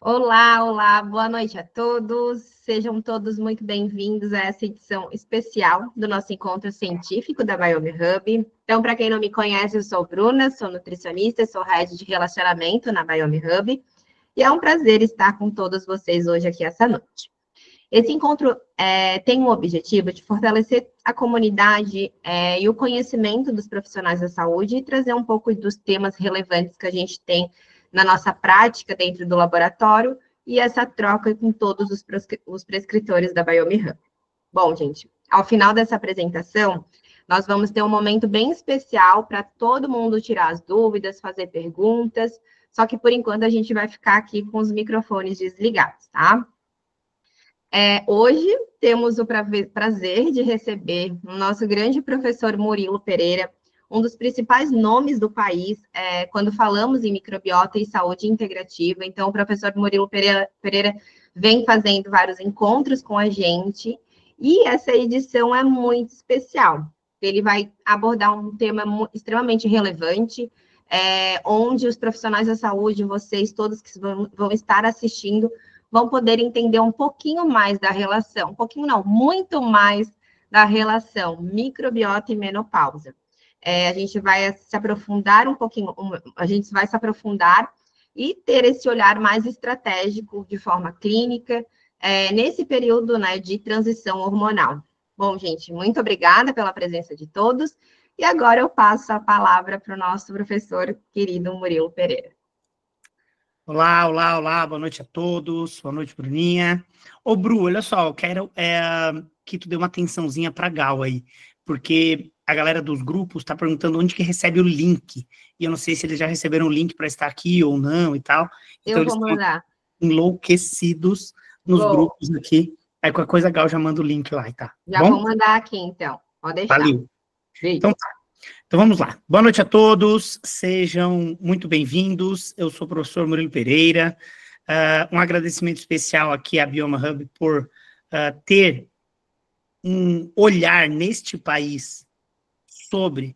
Olá, olá, boa noite a todos. Sejam todos muito bem-vindos a essa edição especial do nosso encontro científico da Biome Hub. Então, para quem não me conhece, eu sou Bruna, sou nutricionista, sou head de relacionamento na Biome Hub, e é um prazer estar com todos vocês hoje aqui essa noite. Esse encontro tem o objetivo de fortalecer a comunidade e o conhecimento dos profissionais da saúde e trazer um pouco dos temas relevantes que a gente tem na nossa prática dentro do laboratório e essa troca com todos os prescritores da Biome Hub. Bom, gente, ao final dessa apresentação, nós vamos ter um momento bem especial para todo mundo tirar as dúvidas, fazer perguntas, só que por enquanto a gente vai ficar aqui com os microfones desligados, tá? Hoje temos o prazer de receber o nosso grande professor Murilo Pereira, um dos principais nomes do país quando falamos em microbiota e saúde integrativa. Então, o professor Murilo Pereira vem fazendo vários encontros com a gente, e essa edição é muito especial. Ele vai abordar um tema extremamente relevante, onde os profissionais da saúde, vocês todos que vão estar assistindo, vão poder entender um pouquinho mais da relação, um pouquinho não, muito mais da relação microbiota e menopausa. A gente vai se aprofundar um pouquinho, a gente vai se aprofundar e ter esse olhar mais estratégico de forma clínica, nesse período, né, de transição hormonal. Bom, gente, muito obrigada pela presença de todos, e agora eu passo a palavra para o nosso professor querido Murilo Pereira. Olá, olá, olá, boa noite a todos, boa noite, Bruninha. Ô, Bru, olha só, eu quero que tu dê uma atençãozinha para Gal aí, porque a galera dos grupos está perguntando onde que recebe o link, e eu não sei se eles já receberam o link para estar aqui ou não e tal. Então, eu vou mandar. Enlouquecidos nos grupos aqui. Aí, qualquer coisa, a Gal já manda o link lá, tá? Já vou mandar aqui, então. Pode deixar. Valeu. Então, tá. Então, vamos lá. Boa noite a todos, sejam muito bem-vindos. Eu sou o professor Murilo Pereira. Um agradecimento especial aqui à Biome Hub por ter um olhar neste país sobre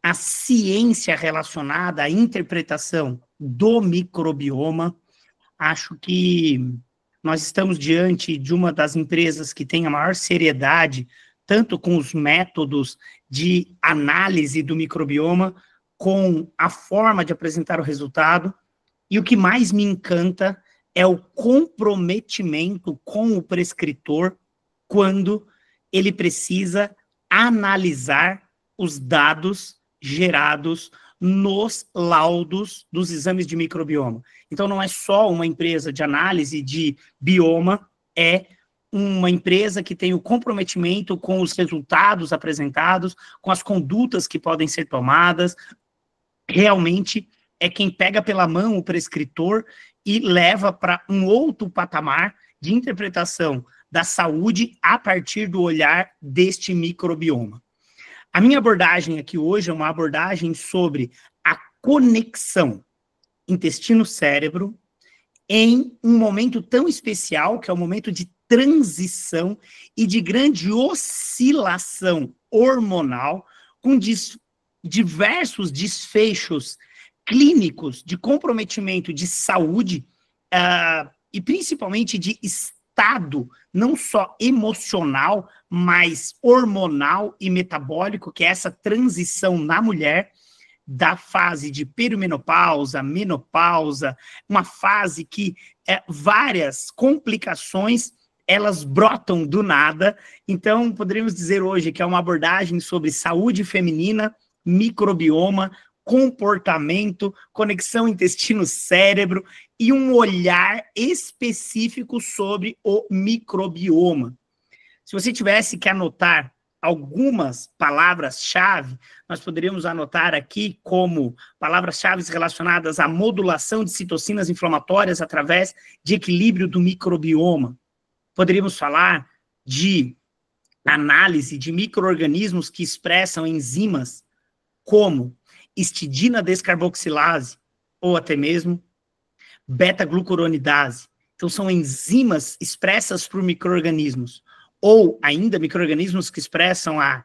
a ciência relacionada à interpretação do microbioma. Acho que nós estamos diante de uma das empresas que tem a maior seriedade, tanto com os métodos de análise do microbioma, com a forma de apresentar o resultado, e o que mais me encanta é o comprometimento com o prescritor quando ele precisa analisar os dados gerados nos laudos dos exames de microbioma. Então, não é só uma empresa de análise de bioma, é uma empresa que tem o comprometimento com os resultados apresentados, com as condutas que podem ser tomadas. Realmente é quem pega pela mão o prescritor e leva para um outro patamar de interpretação da saúde a partir do olhar deste microbioma. A minha abordagem aqui hoje é uma abordagem sobre a conexão intestino-cérebro em um momento tão especial, que é o momento de transição e de grande oscilação hormonal, com diversos desfechos clínicos de comprometimento de saúde e principalmente de estado, não só emocional, mas hormonal e metabólico, que é essa transição na mulher, da fase de perimenopausa, menopausa, uma fase que várias complicações, elas brotam do nada. Então, poderíamos dizer hoje que é uma abordagem sobre saúde feminina, microbioma, comportamento, conexão intestino-cérebro e um olhar específico sobre o microbioma. Se você tivesse que anotar algumas palavras-chave, nós poderíamos anotar aqui como palavras-chave relacionadas à modulação de citocinas inflamatórias através de equilíbrio do microbioma. Poderíamos falar de análise de micro-organismos que expressam enzimas como histidina descarboxilase ou até mesmo beta-glucuronidase. Então, são enzimas expressas por micro-organismos, ou ainda micro-organismos que expressam a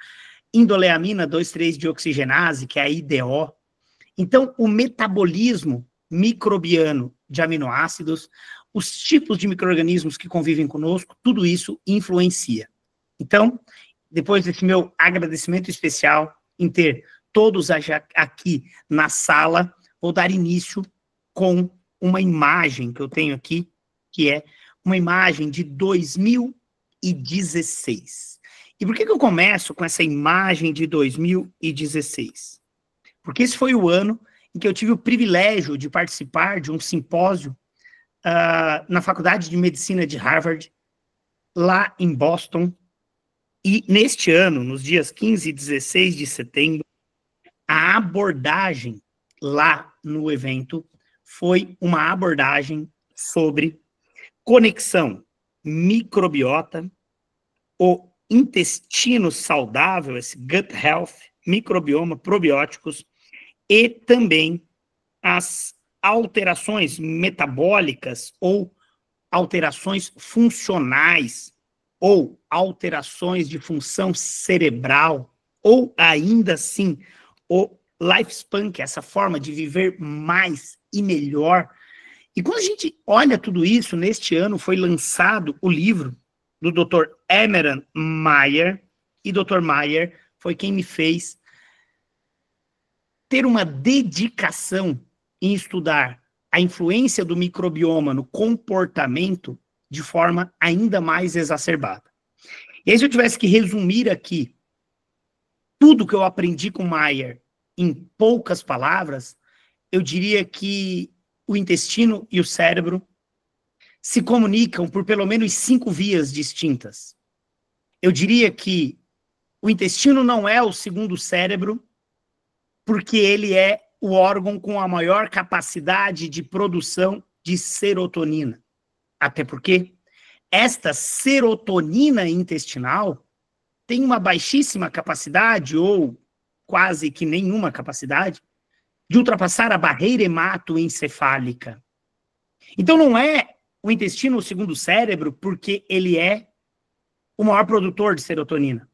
indoleamina 2,3-dioxigenase, que é a IDO. Então, o metabolismo microbiano de aminoácidos, os tipos de micro-organismos que convivem conosco, tudo isso influencia. Então, depois desse meu agradecimento especial em ter todos aqui na sala, vou dar início com uma imagem que eu tenho aqui, que é uma imagem de 2016. E por que eu começo com essa imagem de 2016? Porque esse foi o ano em que eu tive o privilégio de participar de um simpósio na Faculdade de Medicina de Harvard, lá em Boston. E neste ano, nos dias 15 e 16 de setembro, a abordagem lá no evento foi uma abordagem sobre conexão microbiota, o intestino saudável, esse gut health, microbioma, probióticos, e também as alterações metabólicas ou alterações funcionais ou alterações de função cerebral, ou ainda assim, o lifespan, que é essa forma de viver mais e melhor. E quando a gente olha tudo isso, neste ano foi lançado o livro do Dr. Emerald Meyer, e Dr. Meyer foi quem me fez ter uma dedicação em estudar a influência do microbioma no comportamento de forma ainda mais exacerbada. E aí, se eu tivesse que resumir aqui tudo que eu aprendi com Meyer em poucas palavras, eu diria que o intestino e o cérebro se comunicam por pelo menos 5 vias distintas. Eu diria que o intestino não é o segundo cérebro, porque ele é o órgão com a maior capacidade de produção de serotonina. Até porque esta serotonina intestinal tem uma baixíssima capacidade, ou quase que nenhuma capacidade, de ultrapassar a barreira hematoencefálica. Então não é o intestino o segundo cérebro porque ele é o maior produtor de serotonina.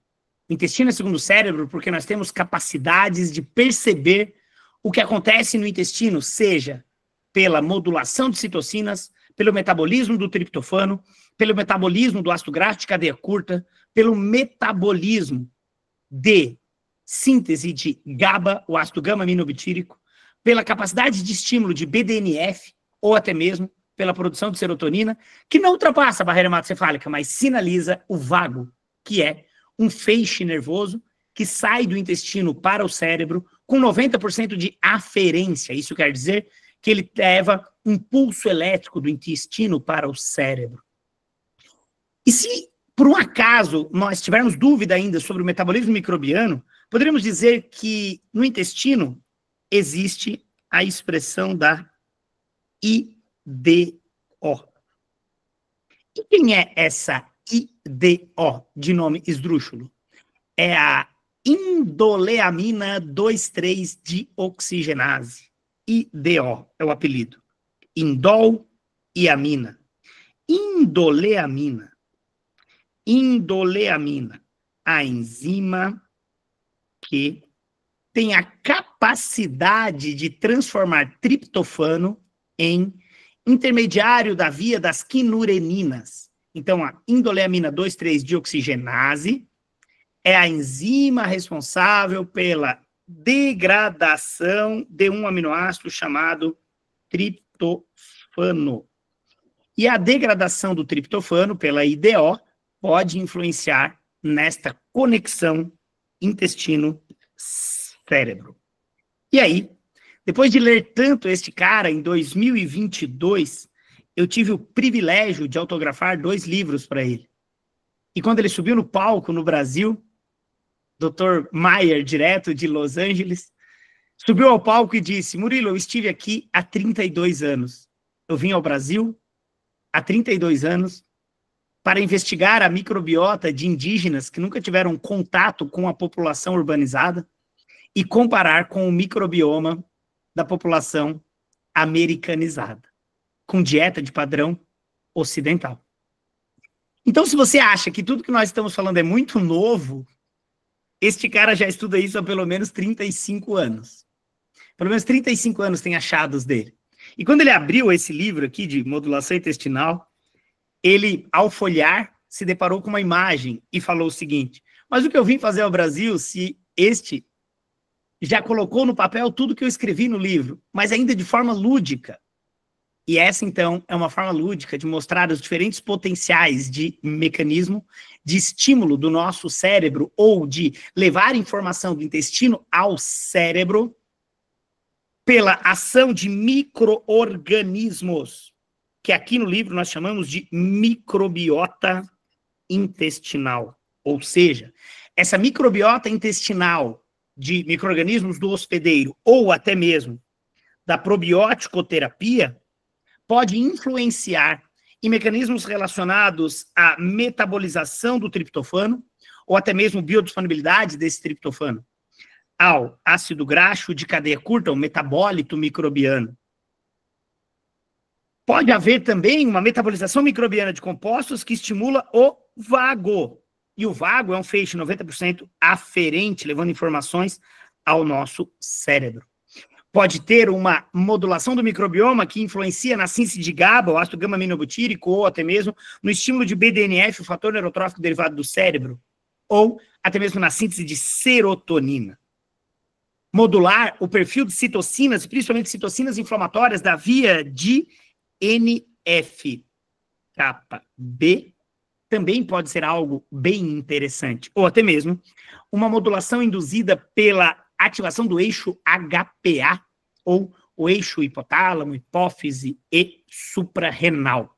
O intestino é o segundo cérebro porque nós temos capacidades de perceber o que acontece no intestino, seja pela modulação de citocinas, pelo metabolismo do triptofano, pelo metabolismo do ácido graxo de cadeia curta, pelo metabolismo de síntese de GABA, o ácido gama-aminobutírico, pela capacidade de estímulo de BDNF, ou até mesmo pela produção de serotonina, que não ultrapassa a barreira hematocefálica, mas sinaliza o vago, que é um feixe nervoso que sai do intestino para o cérebro com 90% de aferência. Isso quer dizer que ele leva um pulso elétrico do intestino para o cérebro. E se, por um acaso, nós tivermos dúvida ainda sobre o metabolismo microbiano, poderíamos dizer que no intestino existe a expressão da IDO. E quem é essa IDO, de nome esdrúxulo? É a indoleamina 2,3-dioxigenase. IDO é o apelido. Indol e amina. Indoleamina. Indoleamina, a enzima que tem a capacidade de transformar triptofano em intermediário da via das quinureninas. Então, a indoleamina 2,3-dioxigenase é a enzima responsável pela degradação de um aminoácido chamado triptofano. E a degradação do triptofano pela IDO pode influenciar nesta conexão intestino-cérebro. E aí, depois de ler tanto este cara, em 2022, eu tive o privilégio de autografar 2 livros para ele. E quando ele subiu no palco no Brasil, Dr. Meyer, direto de Los Angeles, subiu ao palco e disse: Murilo, eu estive aqui há 32 anos. Eu vim ao Brasil há 32 anos para investigar a microbiota de indígenas que nunca tiveram contato com a população urbanizada e comparar com o microbioma da população americanizada, com dieta de padrão ocidental. Então, se você acha que tudo que nós estamos falando é muito novo, este cara já estuda isso há pelo menos 35 anos. Pelo menos 35 anos tem achados dele. E quando ele abriu esse livro aqui de modulação intestinal, ele, ao folhear, se deparou com uma imagem e falou o seguinte: mas o que eu vim fazer ao Brasil se este já colocou no papel tudo que eu escrevi no livro, mas ainda de forma lúdica? E essa, então, é uma forma lúdica de mostrar os diferentes potenciais de mecanismo de estímulo do nosso cérebro ou de levar informação do intestino ao cérebro pela ação de micro-organismos, que aqui no livro nós chamamos de microbiota intestinal. Ou seja, essa microbiota intestinal de micro-organismos do hospedeiro ou até mesmo da probiótico-terapia pode influenciar em mecanismos relacionados à metabolização do triptofano ou até mesmo biodisponibilidade desse triptofano ao ácido graxo de cadeia curta, o metabólito microbiano. Pode haver também uma metabolização microbiana de compostos que estimula o vago. E o vago é um feixe 90% aferente, levando informações ao nosso cérebro. Pode ter uma modulação do microbioma que influencia na síntese de GABA, o ácido gama-aminobutírico, ou até mesmo no estímulo de BDNF, o fator neurotrófico derivado do cérebro, ou até mesmo na síntese de serotonina. Modular o perfil de citocinas, principalmente citocinas inflamatórias da via de NF-κB, também pode ser algo bem interessante. Ou até mesmo uma modulação induzida pela ativação do eixo HPA, ou o eixo hipotálamo, hipófise e suprarrenal.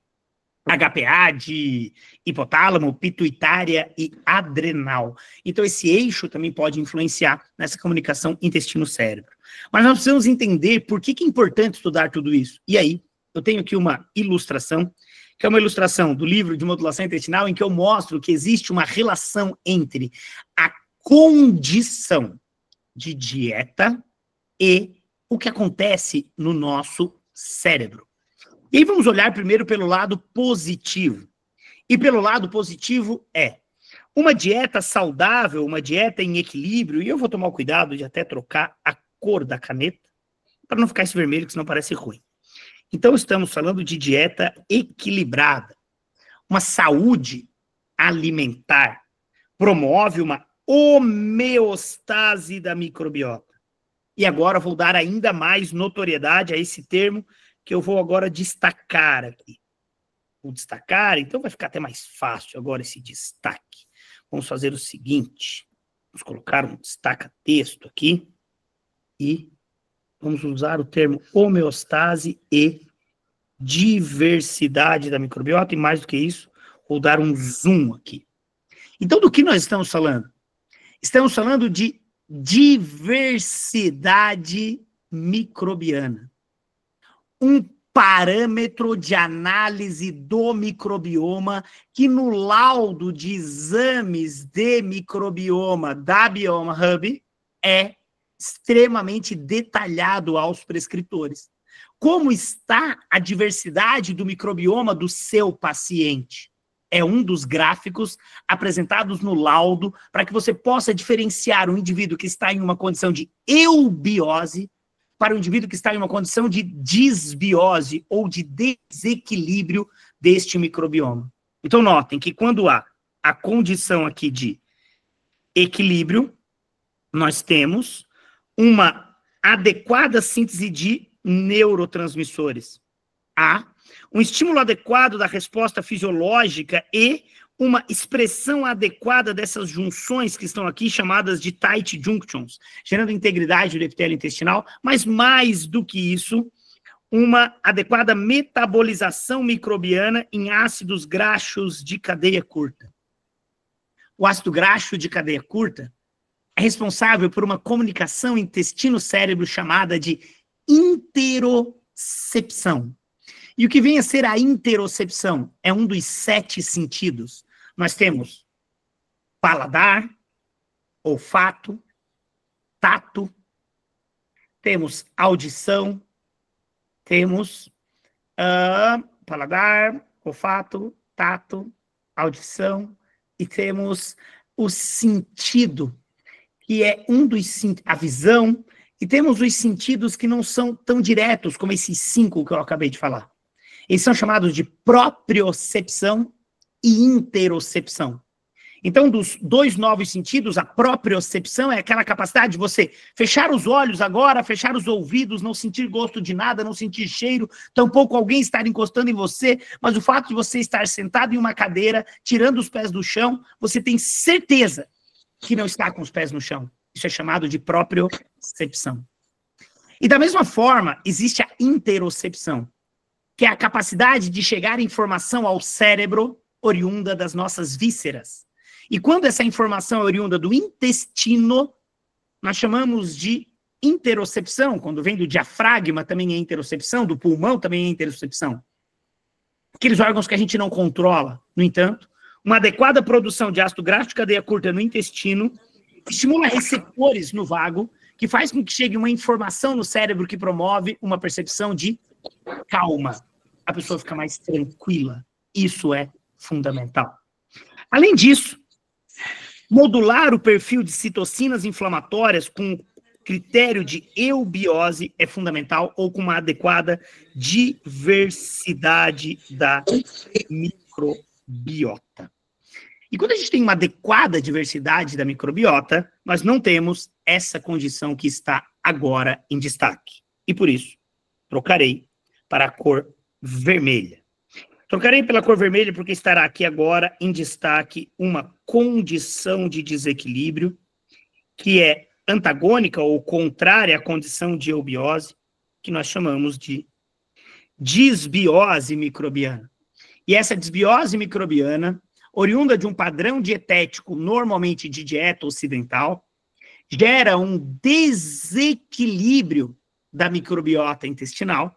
HPA de hipotálamo, pituitária e adrenal. Então, esse eixo também pode influenciar nessa comunicação intestino-cérebro. Mas nós precisamos entender por que é importante estudar tudo isso. E aí, eu tenho aqui uma ilustração, que é uma ilustração do livro de modulação intestinal, em que eu mostro que existe uma relação entre a condição de dieta e o que acontece no nosso cérebro. E aí vamos olhar primeiro pelo lado positivo. E pelo lado positivo é uma dieta saudável, uma dieta em equilíbrio, e eu vou tomar o cuidado de até trocar a cor da caneta, para não ficar esse vermelho, que senão parece ruim. Então estamos falando de dieta equilibrada. Uma saúde alimentar promove uma homeostase da microbiota. E agora vou dar ainda mais notoriedade a esse termo que eu vou agora destacar aqui. Vou destacar, então vai ficar até mais fácil agora esse destaque. Vamos fazer o seguinte, vamos colocar um destaca-texto aqui e vamos usar o termo homeostase e diversidade da microbiota, e mais do que isso, vou dar um zoom aqui. Então, do que nós estamos falando? Estamos falando de diversidade microbiana. Um parâmetro de análise do microbioma que no laudo de exames de microbioma da Bioma Hub é extremamente detalhado aos prescritores. Como está a diversidade do microbioma do seu paciente? É um dos gráficos apresentados no laudo para que você possa diferenciar um indivíduo que está em uma condição de eubiose para um indivíduo que está em uma condição de disbiose ou de desequilíbrio deste microbioma. Então, notem que quando há a condição aqui de equilíbrio, nós temos uma adequada síntese de neurotransmissores. Há um estímulo adequado da resposta fisiológica e uma expressão adequada dessas junções que estão aqui, chamadas de tight junctions, gerando integridade do epitélio intestinal, mas mais do que isso, uma adequada metabolização microbiana em ácidos graxos de cadeia curta. O ácido graxo de cadeia curta é responsável por uma comunicação intestino-cérebro chamada de interocepção. E o que vem a ser a interocepção? É um dos 7 sentidos. Nós temos paladar, olfato, tato, temos audição, temos paladar, olfato, tato, audição, e temos o sentido, que é um dos a visão, E temos os sentidos que não são tão diretos como esses 5 que eu acabei de falar. Eles são chamados de propriocepção e interocepção. Então, dos 2 novos sentidos, a propriocepção é aquela capacidade de você fechar os olhos agora, fechar os ouvidos, não sentir gosto de nada, não sentir cheiro, tampouco alguém estar encostando em você, mas o fato de você estar sentado em uma cadeira, tirando os pés do chão, você tem certeza que não está com os pés no chão. Isso é chamado de propriocepção. E da mesma forma, existe a interocepção, que é a capacidade de chegar informação ao cérebro oriunda das nossas vísceras. E quando essa informação é oriunda do intestino, nós chamamos de interocepção. Quando vem do diafragma, também é interocepção, do pulmão também é interocepção. Aqueles órgãos que a gente não controla, no entanto, uma adequada produção de ácido graxo de cadeia curta no intestino estimula receptores no vago, que faz com que chegue uma informação no cérebro que promove uma percepção de calma. A pessoa fica mais tranquila. Isso é fundamental. Além disso, modular o perfil de citocinas inflamatórias com critério de eubiose é fundamental, ou com uma adequada diversidade da microbiota. E quando a gente tem uma adequada diversidade da microbiota, nós não temos essa condição que está agora em destaque. E por isso, trocarei para a cor vermelha. Trocarei pela cor vermelha porque estará aqui agora em destaque uma condição de desequilíbrio que é antagônica ou contrária à condição de eubiose, que nós chamamos de disbiose microbiana. E essa disbiose microbiana, oriunda de um padrão dietético, normalmente de dieta ocidental, gera um desequilíbrio da microbiota intestinal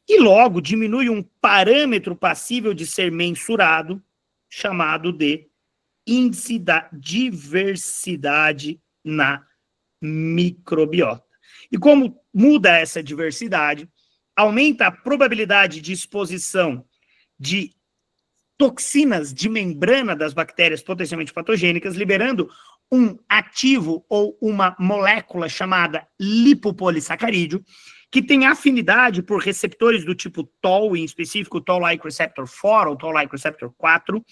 e logo diminui um parâmetro passível de ser mensurado, chamado de índice da diversidade na microbiota. E como muda essa diversidade, aumenta a probabilidade de exposição de toxinas de membrana das bactérias potencialmente patogênicas, liberando um ativo ou uma molécula chamada lipopolissacarídeo, que tem afinidade por receptores do tipo TOL, em específico Toll-like receptor 4 ou Toll-like receptor 4,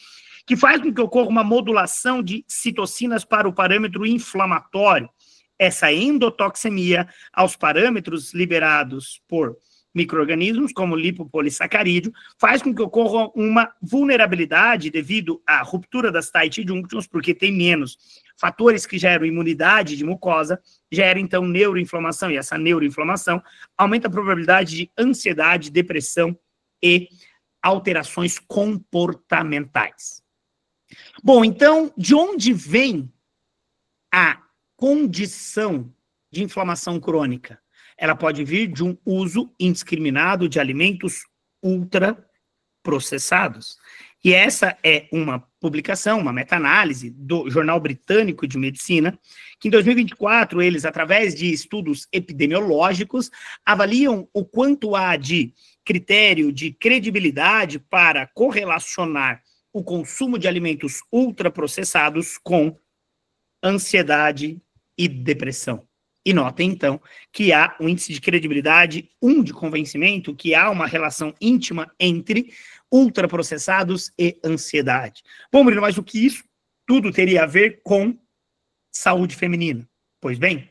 que faz com que ocorra uma modulação de citocinas para o parâmetro inflamatório. Essa endotoxemia aos parâmetros liberados por micro-organismos, como lipopolissacarídeo, faz com que ocorra uma vulnerabilidade devido à ruptura das tight junctions, porque tem menos fatores que geram imunidade de mucosa, gera, então, neuroinflamação, e essa neuroinflamação aumenta a probabilidade de ansiedade, depressão e alterações comportamentais. Bom, então, de onde vem a condição de inflamação crônica? Ela pode vir de um uso indiscriminado de alimentos ultraprocessados. E essa é uma publicação, uma meta-análise do Jornal Britânico de Medicina, que em 2024 eles, através de estudos epidemiológicos, avaliam o quanto há de critério de credibilidade para correlacionar o consumo de alimentos ultraprocessados com ansiedade e depressão. E notem, então, que há um índice de credibilidade, de convencimento, que há uma relação íntima entre ultraprocessados e ansiedade. Bom, Murilo, mas o que isso tudo teria a ver com saúde feminina? Pois bem,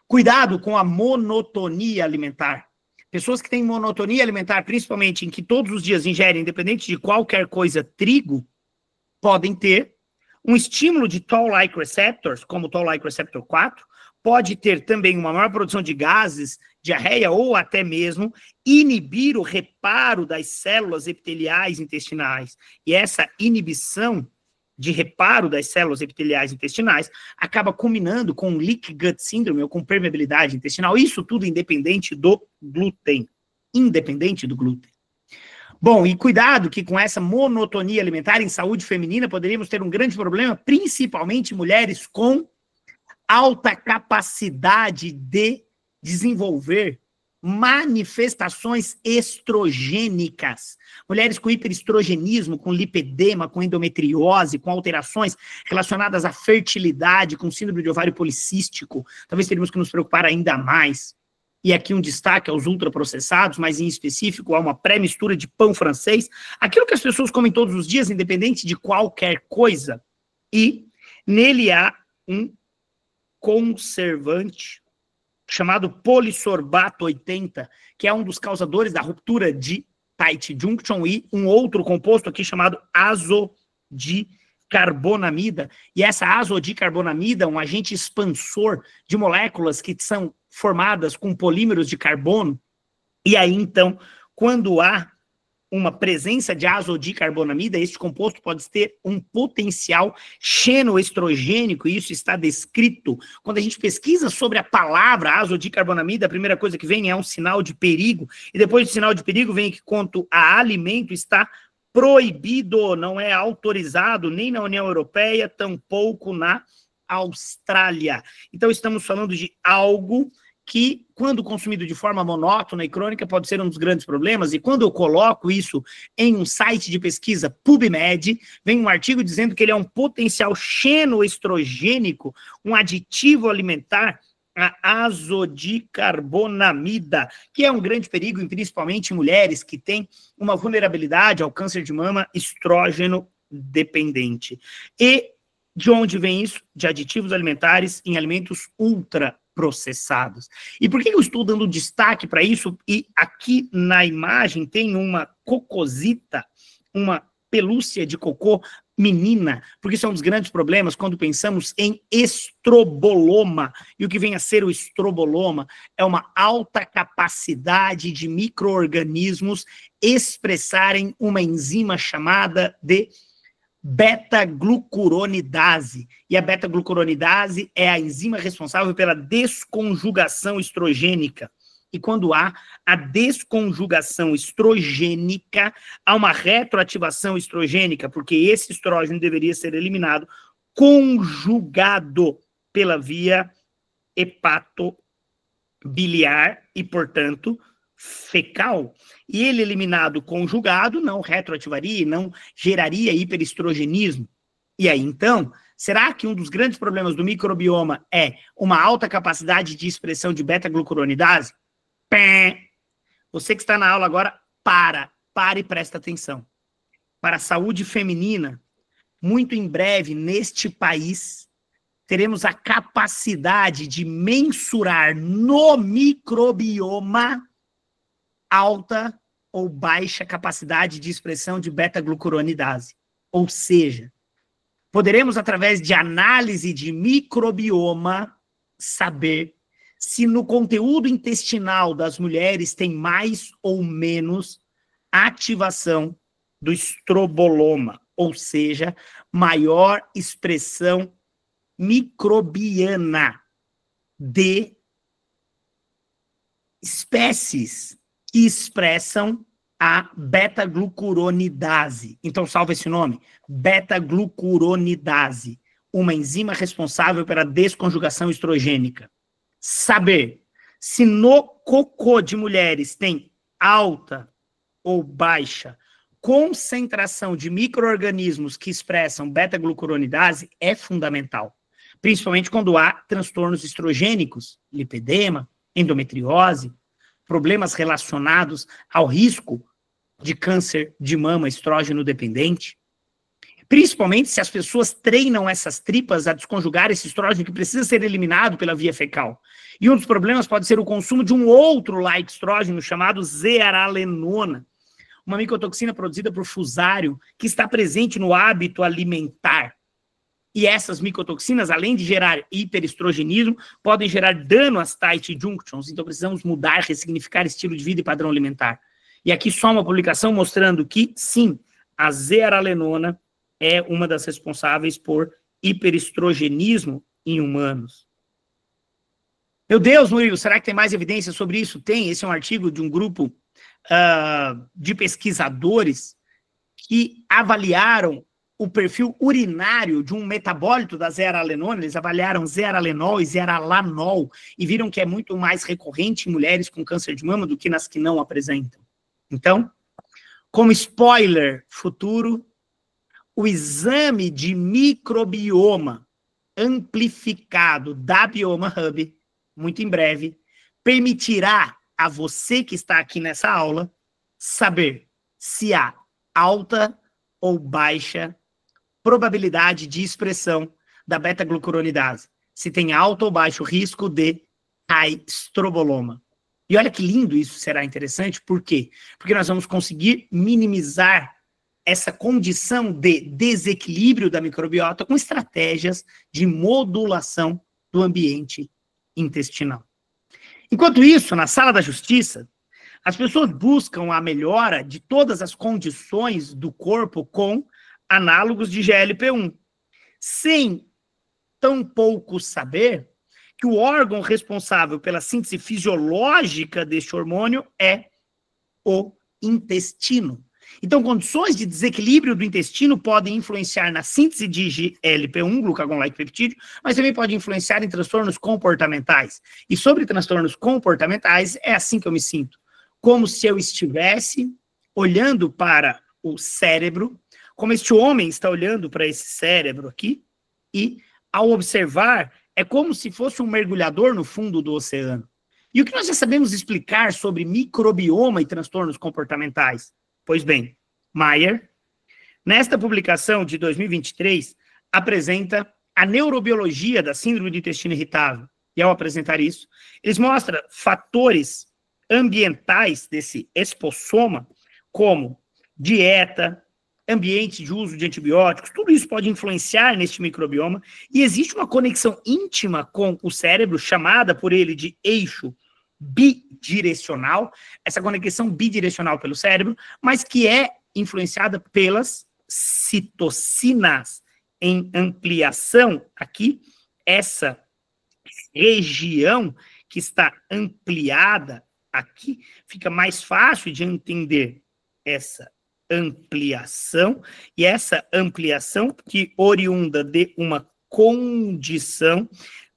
cuidado com a monotonia alimentar. Pessoas que têm monotonia alimentar, principalmente em que todos os dias ingerem, independente de qualquer coisa, trigo, podem ter um estímulo de Toll-like receptors, como o Toll-like receptor 4, pode ter também uma maior produção de gases, diarreia ou até mesmo inibir o reparo das células epiteliais intestinais. E essa inibição de reparo das células epiteliais intestinais acaba combinando com leaky gut syndrome ou com permeabilidade intestinal. Isso tudo independente do glúten. Independente do glúten. Bom, e cuidado que com essa monotonia alimentar em saúde feminina poderíamos ter um grande problema, principalmente mulheres com alta capacidade de desenvolver manifestações estrogênicas. Mulheres com hiperestrogenismo, com lipedema, com endometriose, com alterações relacionadas à fertilidade, com síndrome de ovário policístico, talvez teríamos que nos preocupar ainda mais. E aqui um destaque aos ultraprocessados, mas em específico a uma pré-mistura de pão francês, aquilo que as pessoas comem todos os dias, independente de qualquer coisa. E nele há um conservante chamado polissorbato 80, que é um dos causadores da ruptura de tight junction, e um outro composto aqui chamado azodicarbonamida. E essa azodicarbonamida, um agente expansor de moléculas que são formadas com polímeros de carbono. E aí, então, quando há uma presença de azodicarbonamida, este composto pode ter um potencial xenoestrogênico, e isso está descrito. Quando a gente pesquisa sobre a palavra azodicarbonamida, a primeira coisa que vem é um sinal de perigo, e depois do sinal de perigo vem que quanto a alimento está proibido, não é autorizado nem na União Europeia, tampouco na Austrália. Então estamos falando de algo que, quando consumido de forma monótona e crônica, pode ser um dos grandes problemas, e quando eu coloco isso em um site de pesquisa, PubMed, vem um artigo dizendo que ele é um potencial xenoestrogênico, um aditivo alimentar, a azodicarbonamida, que é um grande perigo, principalmente em mulheres que têm uma vulnerabilidade ao câncer de mama estrógeno dependente. E de onde vem isso? De aditivos alimentares em alimentos ultraprocessados. E por que eu estou dando destaque para isso? E aqui na imagem tem uma cocosita, uma pelúcia de cocô menina, porque isso é um dos grandes problemas quando pensamos em estroboloma. E o que vem a ser o estroboloma é uma alta capacidade de micro-organismos expressarem uma enzima chamada de beta-glucuronidase. E a beta-glucuronidase é a enzima responsável pela desconjugação estrogênica. E quando há a desconjugação estrogênica, há uma retroativação estrogênica, porque esse estrógeno deveria ser eliminado conjugado pela via hepatobiliar e, portanto, fecal. E ele eliminado conjugado não retroativaria e não geraria hiperestrogenismo. E aí, então, será que um dos grandes problemas do microbioma é uma alta capacidade de expressão de beta-glucuronidase? Você que está na aula agora, para e presta atenção. Para a saúde feminina, muito em breve, neste país, teremos a capacidade de mensurar no microbioma alta ou baixa capacidade de expressão de beta-glucuronidase. Ou seja, poderemos, através de análise de microbioma, saber se no conteúdo intestinal das mulheres tem mais ou menos ativação do estroboloma, ou seja, maior expressão microbiana de espécies que expressam a beta-glucuronidase. Então, salva esse nome, beta-glucuronidase, uma enzima responsável pela desconjugação estrogênica. Saber se no cocô de mulheres tem alta ou baixa concentração de micro-organismos que expressam beta-glucuronidase é fundamental, principalmente quando há transtornos estrogênicos, lipedema, endometriose, problemas relacionados ao risco de câncer de mama estrógeno dependente, principalmente se as pessoas treinam essas tripas a desconjugar esse estrógeno que precisa ser eliminado pela via fecal. E um dos problemas pode ser o consumo de um outro like estrógeno chamado zearalenona, uma micotoxina produzida por fusário que está presente no hábito alimentar. E essas micotoxinas, além de gerar hiperestrogenismo, podem gerar dano às tight junctions. Então precisamos mudar, ressignificar estilo de vida e padrão alimentar. E aqui só uma publicação mostrando que, sim, a zearalenona é uma das responsáveis por hiperestrogenismo em humanos. Meu Deus, Murilo, será que tem mais evidência sobre isso? Tem, esse é um artigo de um grupo de pesquisadores que avaliaram o perfil urinário de um metabólito da zearalenona, eles avaliaram zearalenol e zearalanol e viram que é muito mais recorrente em mulheres com câncer de mama do que nas que não apresentam. Então, como spoiler futuro, o exame de microbioma amplificado da Bioma Hub, muito em breve, permitirá a você que está aqui nessa aula saber se há alta ou baixa probabilidade de expressão da beta-glucuronidase, se tem alto ou baixo risco de estroboloma. E olha que lindo isso, será interessante, por quê? Porque nós vamos conseguir minimizar essa condição de desequilíbrio da microbiota com estratégias de modulação do ambiente intestinal. Enquanto isso, na sala da justiça, as pessoas buscam a melhora de todas as condições do corpo com análogos de GLP-1, sem tampouco saber que o órgão responsável pela síntese fisiológica deste hormônio é o intestino. Então, condições de desequilíbrio do intestino podem influenciar na síntese de GLP-1, glucagon-like peptídeo, mas também pode influenciar em transtornos comportamentais. E sobre transtornos comportamentais, é assim que eu me sinto. Como se eu estivesse olhando para o cérebro, como este homem está olhando para esse cérebro aqui, e ao observar, é como se fosse um mergulhador no fundo do oceano. E o que nós já sabemos explicar sobre microbioma e transtornos comportamentais? Pois bem, Mayer, nesta publicação de 2023, apresenta a neurobiologia da síndrome do intestino irritável. E ao apresentar isso, eles mostram fatores ambientais desse espossoma, como dieta, ambiente de uso de antibióticos, tudo isso pode influenciar neste microbioma, e existe uma conexão íntima com o cérebro, chamada por ele de eixo bidirecional, essa conexão bidirecional pelo cérebro, mas que é influenciada pelas citocinas em ampliação. Aqui, essa região que está ampliada aqui, fica mais fácil de entender essa ampliação, e essa ampliação que oriunda de uma condição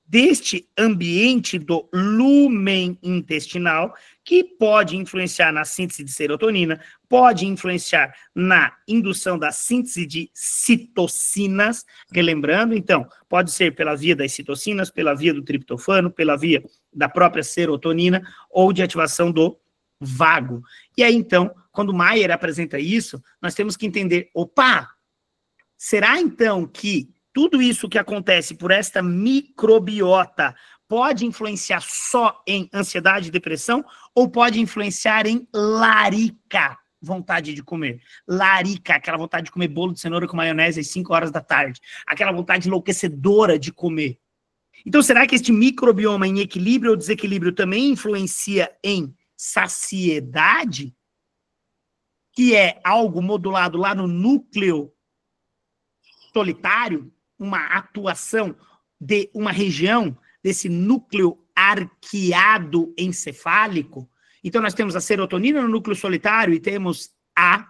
deste ambiente do lúmen intestinal, que pode influenciar na síntese de serotonina, pode influenciar na indução da síntese de citocinas, relembrando, então, pode ser pela via das citocinas, pela via do triptofano, pela via da própria serotonina, ou de ativação do vago. E aí, então, quando Mayer apresenta isso, nós temos que entender, opa, será então que tudo isso que acontece por esta microbiota pode influenciar só em ansiedade e depressão, ou pode influenciar em larica, vontade de comer? Larica, aquela vontade de comer bolo de cenoura com maionese às 5 horas da tarde, aquela vontade enlouquecedora de comer. Então, será que este microbioma em equilíbrio ou desequilíbrio também influencia em saciedade, que é algo modulado lá no núcleo solitário, uma atuação de uma região desse núcleo arqueado encefálico? Então, nós temos a serotonina no núcleo solitário e temos a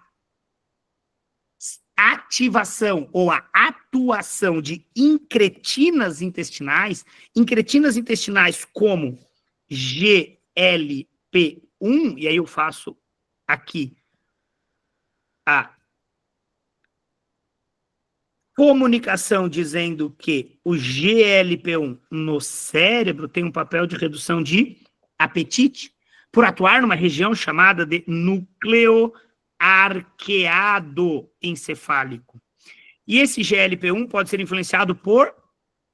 ativação ou a atuação de incretinas intestinais como GLP1, e aí eu faço aqui a comunicação dizendo que o GLP1 no cérebro tem um papel de redução de apetite, por atuar numa região chamada de núcleo arqueado encefálico. E esse GLP1 pode ser influenciado por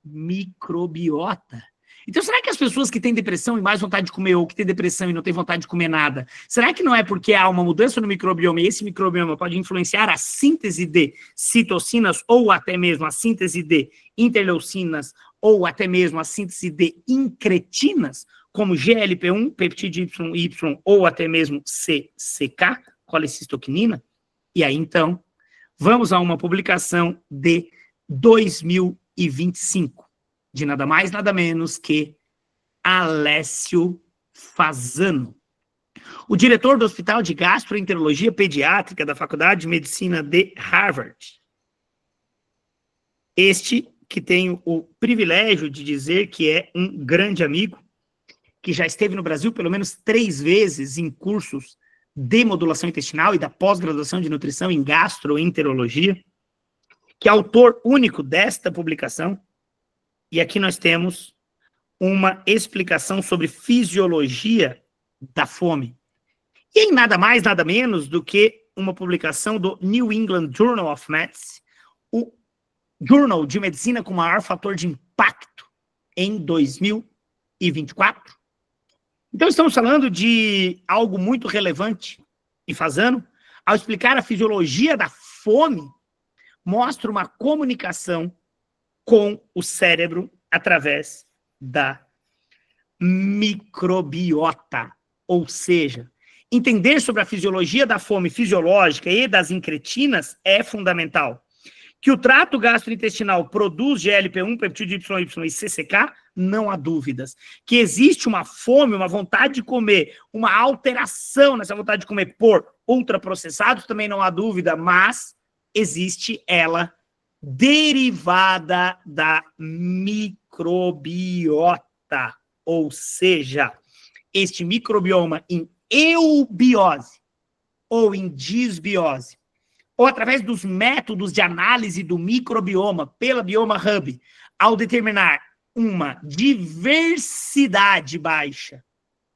microbiota. Então, será que as pessoas que têm depressão e mais vontade de comer, ou que têm depressão e não têm vontade de comer nada, será que não é porque há uma mudança no microbioma e esse microbioma pode influenciar a síntese de citocinas, ou até mesmo a síntese de interleucinas, ou até mesmo a síntese de incretinas, como GLP1, peptídeo YY, ou até mesmo CCK, colecistoquinina? E aí, então, vamos a uma publicação de 2025. De nada mais, nada menos que Alessio Fasano, o diretor do Hospital de Gastroenterologia Pediátrica da Faculdade de Medicina de Harvard. Este que tenho o privilégio de dizer que é um grande amigo, que já esteve no Brasil pelo menos 3 vezes em cursos de modulação intestinal e da pós-graduação de nutrição em gastroenterologia, que é autor único desta publicação. E aqui nós temos uma explicação sobre fisiologia da fome. E em nada mais, nada menos do que uma publicação do New England Journal of Medicine, o jornal de medicina com maior fator de impacto em 2024. Então estamos falando de algo muito relevante. E Fasano, ao explicar a fisiologia da fome, mostra uma comunicação com o cérebro através da microbiota, ou seja, entender sobre a fisiologia da fome fisiológica e das incretinas é fundamental. Que o trato gastrointestinal produz GLP-1, peptídeo YY e CCK, não há dúvidas. Que existe uma fome, uma vontade de comer, uma alteração nessa vontade de comer por ultraprocessados, também não há dúvida, mas existe ela derivada da microbiota, ou seja, este microbioma em eubiose ou em disbiose, ou através dos métodos de análise do microbioma pela Bioma Hub, ao determinar uma diversidade baixa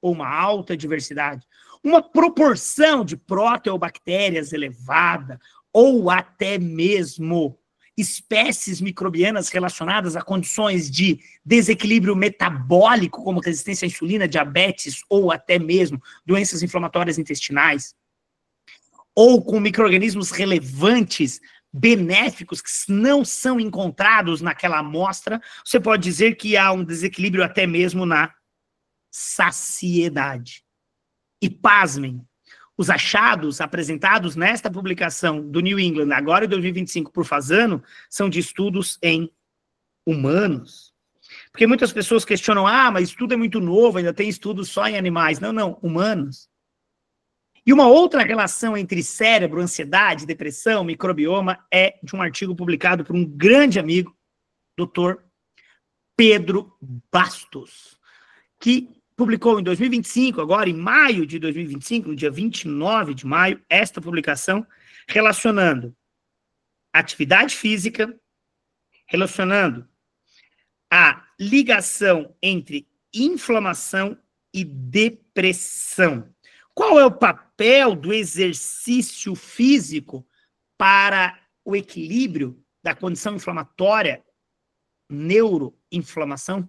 ou uma alta diversidade, uma proporção de proteobactérias elevada, ou até mesmo espécies microbianas relacionadas a condições de desequilíbrio metabólico, como resistência à insulina, diabetes, ou até mesmo doenças inflamatórias intestinais, ou com micro-organismos relevantes, benéficos, que não são encontrados naquela amostra, você pode dizer que há um desequilíbrio até mesmo na saciedade. E pasmem, os achados apresentados nesta publicação do New England, agora em 2025, por Fasano, são de estudos em humanos. Porque muitas pessoas questionam, mas estudo é muito novo, ainda tem estudos só em animais. Não, não, humanos. E uma outra relação entre cérebro, ansiedade, depressão, microbioma é de um artigo publicado por um grande amigo, Dr. Pedro Bastos, que publicou em 2025, agora em maio de 2025, no dia 29 de maio, esta publicação relacionando atividade física, relacionando a ligação entre inflamação e depressão. Qual é o papel do exercício físico para o equilíbrio da condição inflamatória, neuroinflamação?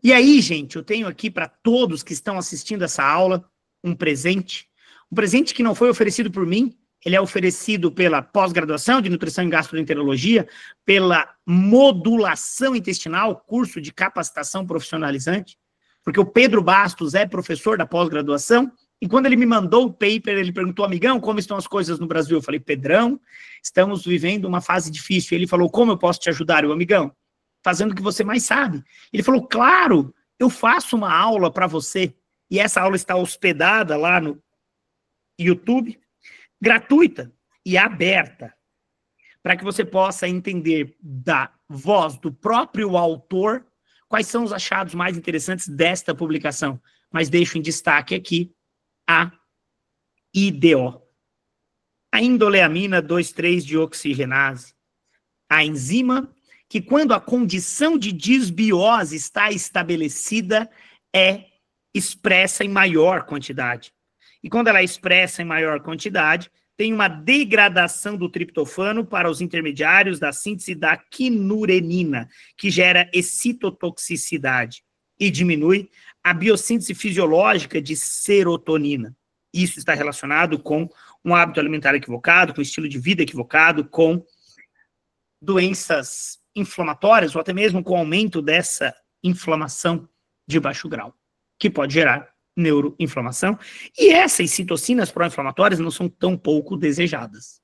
E aí, gente, eu tenho aqui para todos que estão assistindo essa aula um presente que não foi oferecido por mim, ele é oferecido pela pós-graduação de nutrição em gastroenterologia, pela modulação intestinal, curso de capacitação profissionalizante, porque o Pedro Bastos é professor da pós-graduação, e quando ele me mandou o paper, ele perguntou, amigão, como estão as coisas no Brasil? Eu falei, Pedrão, estamos vivendo uma fase difícil. Ele falou, como eu posso te ajudar, eu, amigão? Fazendo o que você mais sabe. Ele falou, claro, eu faço uma aula para você, e essa aula está hospedada lá no YouTube, gratuita e aberta, para que você possa entender da voz do próprio autor quais são os achados mais interessantes desta publicação. Mas deixo em destaque aqui a IDO, a indoleamina 2,3-deoxigenase, a enzima que, quando a condição de disbiose está estabelecida, é expressa em maior quantidade. E quando ela é expressa em maior quantidade, tem uma degradação do triptofano para os intermediários da síntese da quinurenina, que gera excitotoxicidade e diminui a biossíntese fisiológica de serotonina. Isso está relacionado com um hábito alimentar equivocado, com um estilo de vida equivocado, com doenças inflamatórias ou até mesmo com o aumento dessa inflamação de baixo grau, que pode gerar neuroinflamação. E essas citocinas pró-inflamatórias não são tão pouco desejadas.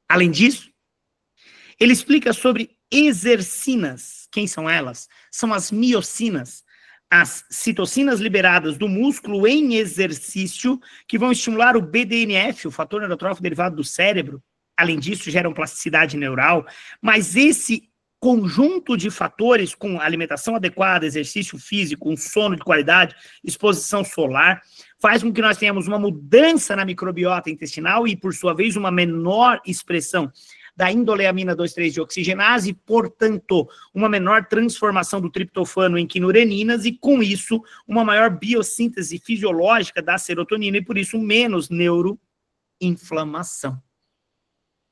Além disso, ele explica sobre exercinas. Quem são elas? São as miocinas, as citocinas liberadas do músculo em exercício, que vão estimular o BDNF, o fator neurotrófico derivado do cérebro, além disso, geram plasticidade neural, mas esse conjunto de fatores com alimentação adequada, exercício físico, um sono de qualidade, exposição solar, faz com que nós tenhamos uma mudança na microbiota intestinal e, por sua vez, uma menor expressão da indoleamina 2,3-deoxigenase e, portanto, uma menor transformação do triptofano em quinureninas e, com isso, uma maior biossíntese fisiológica da serotonina e, por isso, menos neuroinflamação.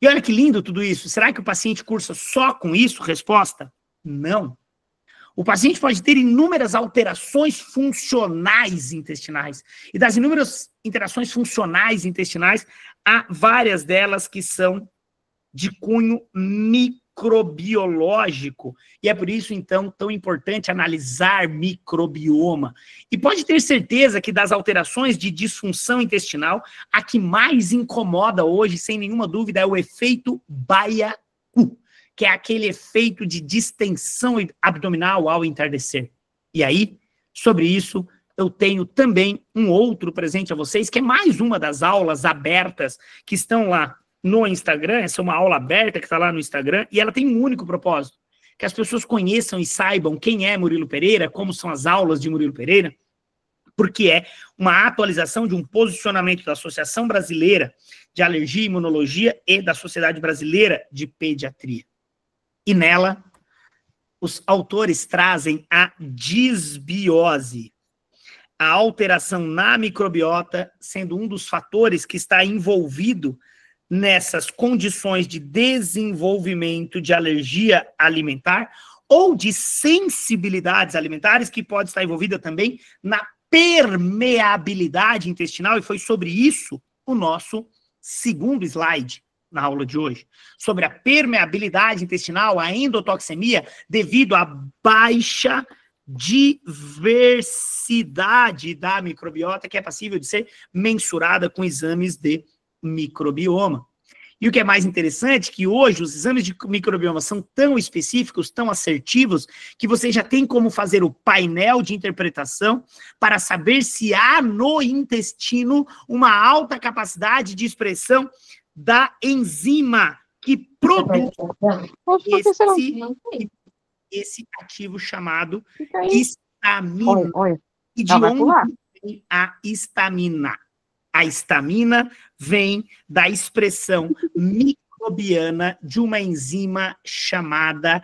E olha que lindo tudo isso. Será que o paciente cursa só com isso? Resposta: não. O paciente pode ter inúmeras alterações funcionais intestinais. E das inúmeras interações funcionais intestinais, há várias delas que são de cunho microbiológico. E é por isso, então, tão importante analisar microbioma. E pode ter certeza que das alterações de disfunção intestinal, a que mais incomoda hoje, sem nenhuma dúvida, é o efeito Baiacu, que é aquele efeito de distensão abdominal ao entardecer. E aí, sobre isso, eu tenho também um outro presente a vocês, que é mais uma das aulas abertas que estão lá no Instagram. Essa é uma aula aberta que está lá no Instagram, e ela tem um único propósito: que as pessoas conheçam e saibam quem é Murilo Pereira, como são as aulas de Murilo Pereira, porque é uma atualização de um posicionamento da Associação Brasileira de Alergia e Imunologia e da Sociedade Brasileira de Pediatria. E nela, os autores trazem a disbiose, a alteração na microbiota, sendo um dos fatores que está envolvido nessas condições de desenvolvimento de alergia alimentar ou de sensibilidades alimentares, que pode estar envolvida também na permeabilidade intestinal, e foi sobre isso o nosso segundo slide na aula de hoje, sobre a permeabilidade intestinal, a endotoxemia, devido à baixa diversidade da microbiota, que é passível de ser mensurada com exames de microbioma. E o que é mais interessante é que hoje os exames de microbioma são tão específicos, tão assertivos, que você já tem como fazer o painel de interpretação para saber se há no intestino uma alta capacidade de expressão da enzima que produz esse ativo chamado histamina. E de onde vem a histamina? A histamina vem da expressão microbiana de uma enzima chamada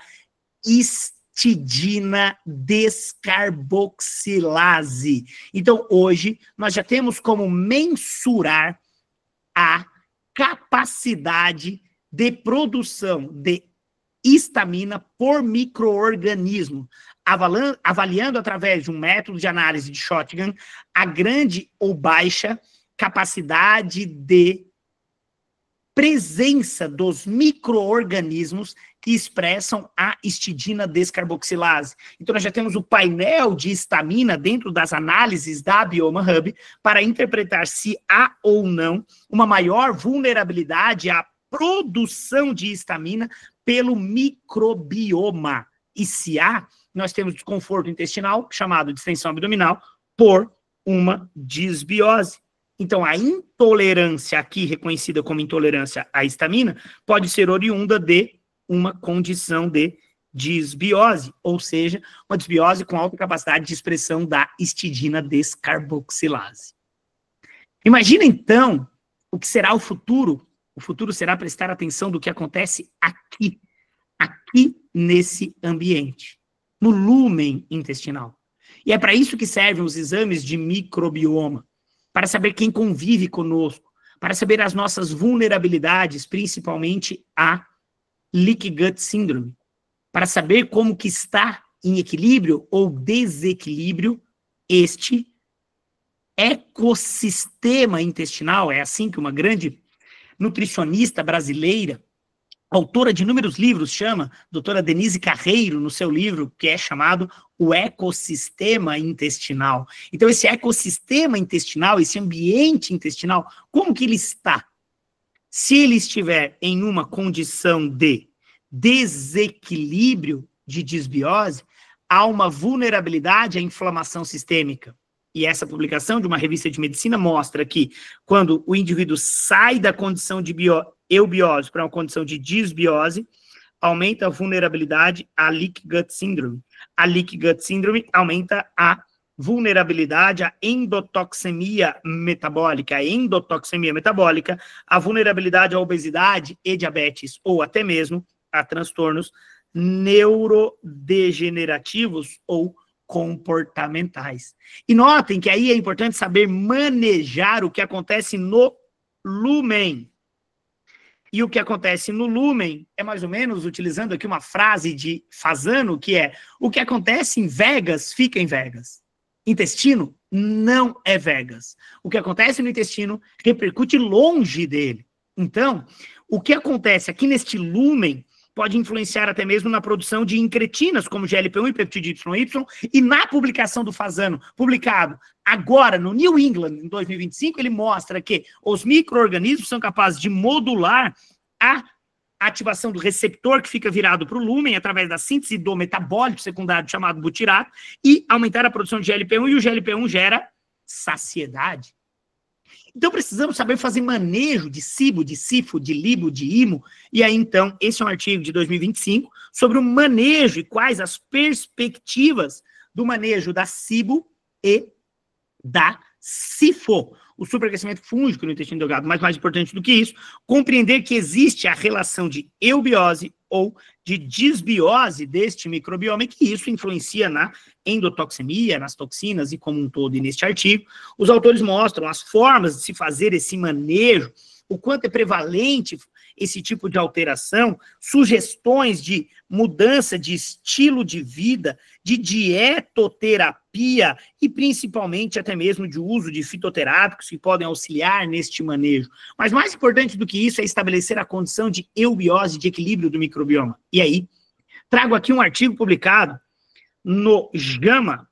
histidina descarboxilase. Então, hoje, nós já temos como mensurar a capacidade de produção de histamina por micro-organismo, avaliando através de um método de análise de Shotgun a grande ou baixa capacidade de presença dos micro-organismos que expressam a histidina descarboxilase. Então, nós já temos o painel de histamina dentro das análises da Bioma Hub para interpretar se há ou não uma maior vulnerabilidade à produção de histamina pelo microbioma. E se há, nós temos desconforto intestinal, chamado distensão abdominal, por uma disbiose. Então, a intolerância aqui, reconhecida como intolerância à histamina, pode ser oriunda de uma condição de disbiose, ou seja, uma disbiose com alta capacidade de expressão da histidina descarboxilase. Imagina, então, o que será o futuro. O futuro será prestar atenção do que acontece aqui nesse ambiente, no lúmen intestinal. E é para isso que servem os exames de microbioma, para saber quem convive conosco, para saber as nossas vulnerabilidades, principalmente a Leaky Gut Syndrome, para saber como que está em equilíbrio ou desequilíbrio este ecossistema intestinal. É assim que uma grande nutricionista brasileira, autora de inúmeros livros, chama, doutora Denise Carreiro, no seu livro, que é chamado O Ecossistema Intestinal. Então, esse ecossistema intestinal, esse ambiente intestinal, como que ele está? Se ele estiver em uma condição de desequilíbrio, de disbiose, há uma vulnerabilidade à inflamação sistêmica. E essa publicação de uma revista de medicina mostra que, quando o indivíduo sai da condição de eubiose para uma condição de disbiose, aumenta a vulnerabilidade à leaky gut syndrome. A leaky gut syndrome aumenta a vulnerabilidade à endotoxemia metabólica. A endotoxemia metabólica, a vulnerabilidade à obesidade e diabetes, ou até mesmo a transtornos neurodegenerativos ou comportamentais. E notem que aí é importante saber manejar o que acontece no lúmen. E o que acontece no lúmen é mais ou menos, utilizando aqui uma frase de Fasano, que é: o que acontece em Vegas, fica em Vegas. Intestino não é Vegas. O que acontece no intestino repercute longe dele. Então, o que acontece aqui neste lúmen pode influenciar até mesmo na produção de incretinas, como GLP-1 e peptídeo YY, e na publicação do Fasano, publicado agora no New England, em 2025, ele mostra que os micro-organismos são capazes de modular a ativação do receptor que fica virado para o lúmen, através da síntese do metabólito secundário chamado butirato, e aumentar a produção de GLP-1, e o GLP-1 gera saciedade. Então, precisamos saber fazer manejo de SIBO, de SIFO, de LIBO, de IMO. E aí, então, esse é um artigo de 2025 sobre o manejo e quais as perspectivas do manejo da SIBO e da SIFO, o superaquecimento fúngico no intestino delgado. Mas mais importante do que isso, compreender que existe a relação de eubiose ou de disbiose deste microbioma e que isso influencia na endotoxemia, nas toxinas e como um todo. E neste artigo, os autores mostram as formas de se fazer esse manejo, o quanto é prevalente esse tipo de alteração, sugestões de mudança de estilo de vida, de dietoterapia e principalmente até mesmo de uso de fitoterápicos que podem auxiliar neste manejo. Mas mais importante do que isso é estabelecer a condição de eubiose, de equilíbrio do microbioma. E aí, trago aqui um artigo publicado no JAMA,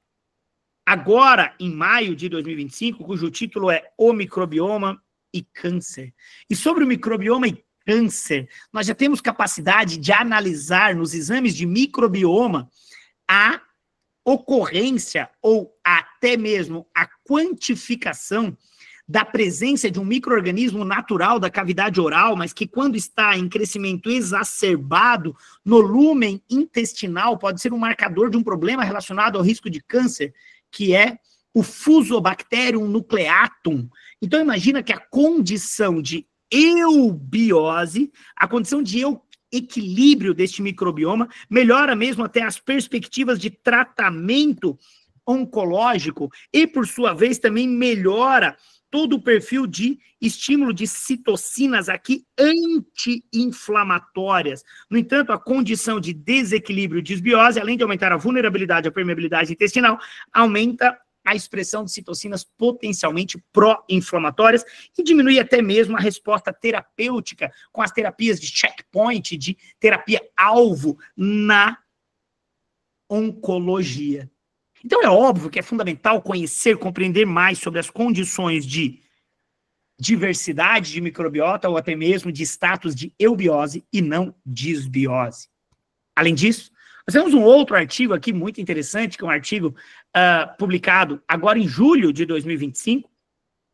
agora em maio de 2025, cujo título é O Microbioma e Câncer. E sobre o microbioma e câncer, nós já temos capacidade de analisar nos exames de microbioma a ocorrência ou até mesmo a quantificação da presença de um micro-organismo natural da cavidade oral, mas que quando está em crescimento exacerbado no lúmen intestinal pode ser um marcador de um problema relacionado ao risco de câncer, que é o Fusobacterium nucleatum. Então imagina que a condição de eubiose, a condição de equilíbrio deste microbioma, melhora mesmo até as perspectivas de tratamento oncológico e, por sua vez, também melhora todo o perfil de estímulo de citocinas aqui anti-inflamatórias. No entanto, a condição de desequilíbrio de disbiose, além de aumentar a vulnerabilidade à permeabilidade intestinal, aumenta a expressão de citocinas potencialmente pró-inflamatórias e diminui até mesmo a resposta terapêutica com as terapias de checkpoint, de terapia-alvo na oncologia. Então é óbvio que é fundamental conhecer, compreender mais sobre as condições de diversidade de microbiota ou até mesmo de status de eubiose e não disbiose. Além disso, nós temos um outro artigo aqui muito interessante, que é um artigo publicado agora em julho de 2025,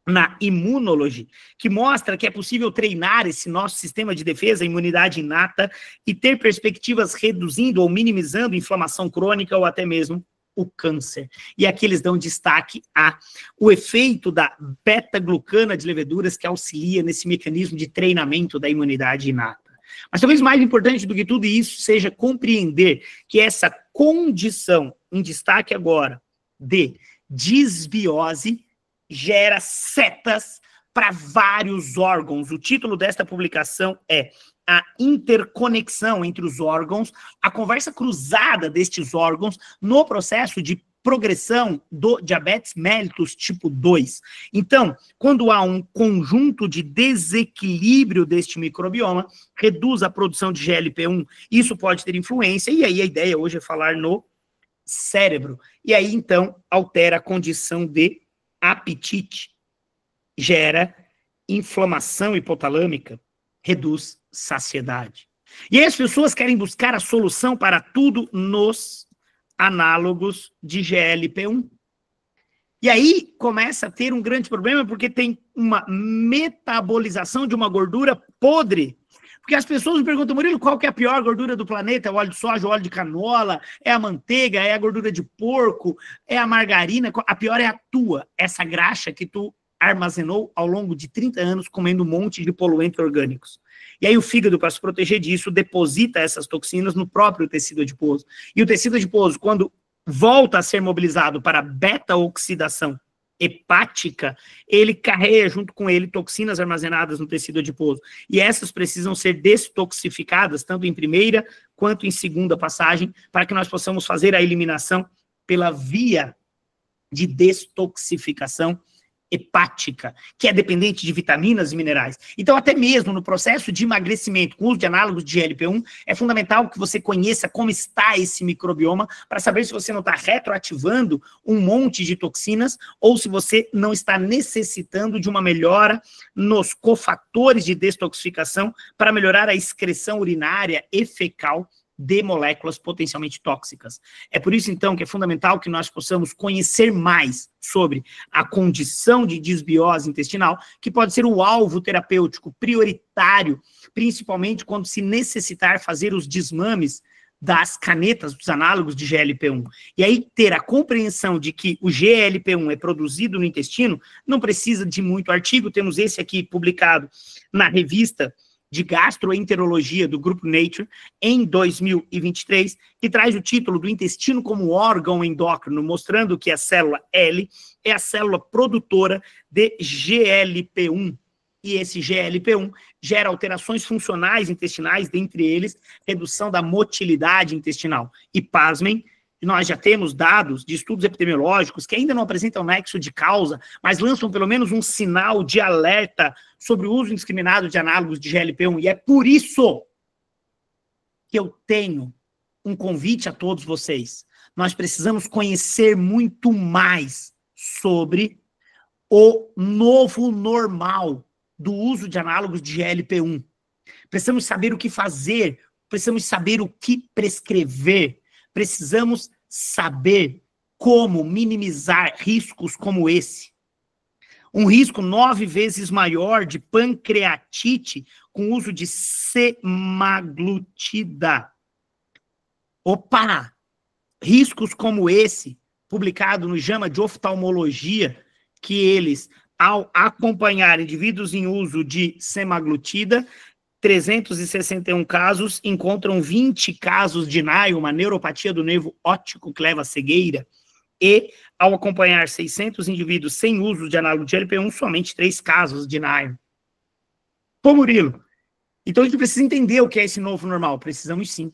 na Immunology, que mostra que é possível treinar esse nosso sistema de defesa, imunidade inata, e ter perspectivas reduzindo ou minimizando inflamação crônica ou até mesmo o câncer. E aqui eles dão destaque ao efeito da beta-glucana de leveduras que auxilia nesse mecanismo de treinamento da imunidade inata. Mas talvez mais importante do que tudo isso seja compreender que essa condição, em destaque agora, de disbiose, gera setas para vários órgãos. O título desta publicação é A Interconexão entre os Órgãos, a conversa cruzada destes órgãos no processo de progressão do diabetes mellitus tipo 2. Então, quando há um conjunto de desequilíbrio deste microbioma, reduz a produção de GLP-1, isso pode ter influência, e aí a ideia hoje é falar no cérebro. E aí, então, altera a condição de apetite, gera inflamação hipotalâmica, reduz saciedade. E aí as pessoas querem buscar a solução para tudo nos análogos de GLP-1. E aí começa a ter um grande problema, porque tem uma metabolização de uma gordura podre. Porque as pessoas me perguntam, Murilo, qual que é a pior gordura do planeta? É o óleo de soja, o óleo de canola, é a manteiga, é a gordura de porco, é a margarina? A pior é a tua, essa graxa que tu armazenou ao longo de 30 anos comendo um monte de poluentes orgânicos. E aí o fígado, para se proteger disso, deposita essas toxinas no próprio tecido adiposo. E o tecido adiposo, quando volta a ser mobilizado para beta-oxidação hepática, ele carrega junto com ele toxinas armazenadas no tecido adiposo. E essas precisam ser destoxificadas, tanto em primeira quanto em segunda passagem, para que nós possamos fazer a eliminação pela via de destoxificação hepática, que é dependente de vitaminas e minerais. Então, até mesmo no processo de emagrecimento, com uso de análogos de GLP-1, é fundamental que você conheça como está esse microbioma, para saber se você não está retroativando um monte de toxinas, ou se você não está necessitando de uma melhora nos cofatores de detoxificação, para melhorar a excreção urinária e fecal de moléculas potencialmente tóxicas. É por isso, então, que é fundamental que nós possamos conhecer mais sobre a condição de disbiose intestinal, que pode ser o alvo terapêutico prioritário, principalmente quando se necessitar fazer os desmames das canetas, dos análogos de GLP-1. E aí ter a compreensão de que o GLP-1 é produzido no intestino, não precisa de muito artigo, temos esse aqui publicado na revista de gastroenterologia do grupo Nature, em 2023, que traz o título do intestino como órgão endócrino, mostrando que a célula L é a célula produtora de GLP-1. E esse GLP-1 gera alterações funcionais intestinais, dentre eles, redução da motilidade intestinal. E, pasmem, nós já temos dados de estudos epidemiológicos que ainda não apresentam nexo de causa, mas lançam pelo menos um sinal de alerta sobre o uso indiscriminado de análogos de GLP-1. E é por isso que eu tenho um convite a todos vocês. Nós precisamos conhecer muito mais sobre o novo normal do uso de análogos de GLP-1. Precisamos saber o que fazer, precisamos saber o que prescrever, precisamos saber como minimizar riscos como esse. Um risco 9 vezes maior de pancreatite com uso de semaglutida. Opa! Riscos como esse, publicado no JAMA de Oftalmologia, que eles, ao acompanhar indivíduos em uso de semaglutida, 361 casos, encontram 20 casos de NAIO, uma neuropatia do nervo óptico que leva à cegueira, e, ao acompanhar 600 indivíduos sem uso de análogo de GLP-1, somente 3 casos de NAIO. Pô, Murilo, então a gente precisa entender o que é esse novo normal. Precisamos sim.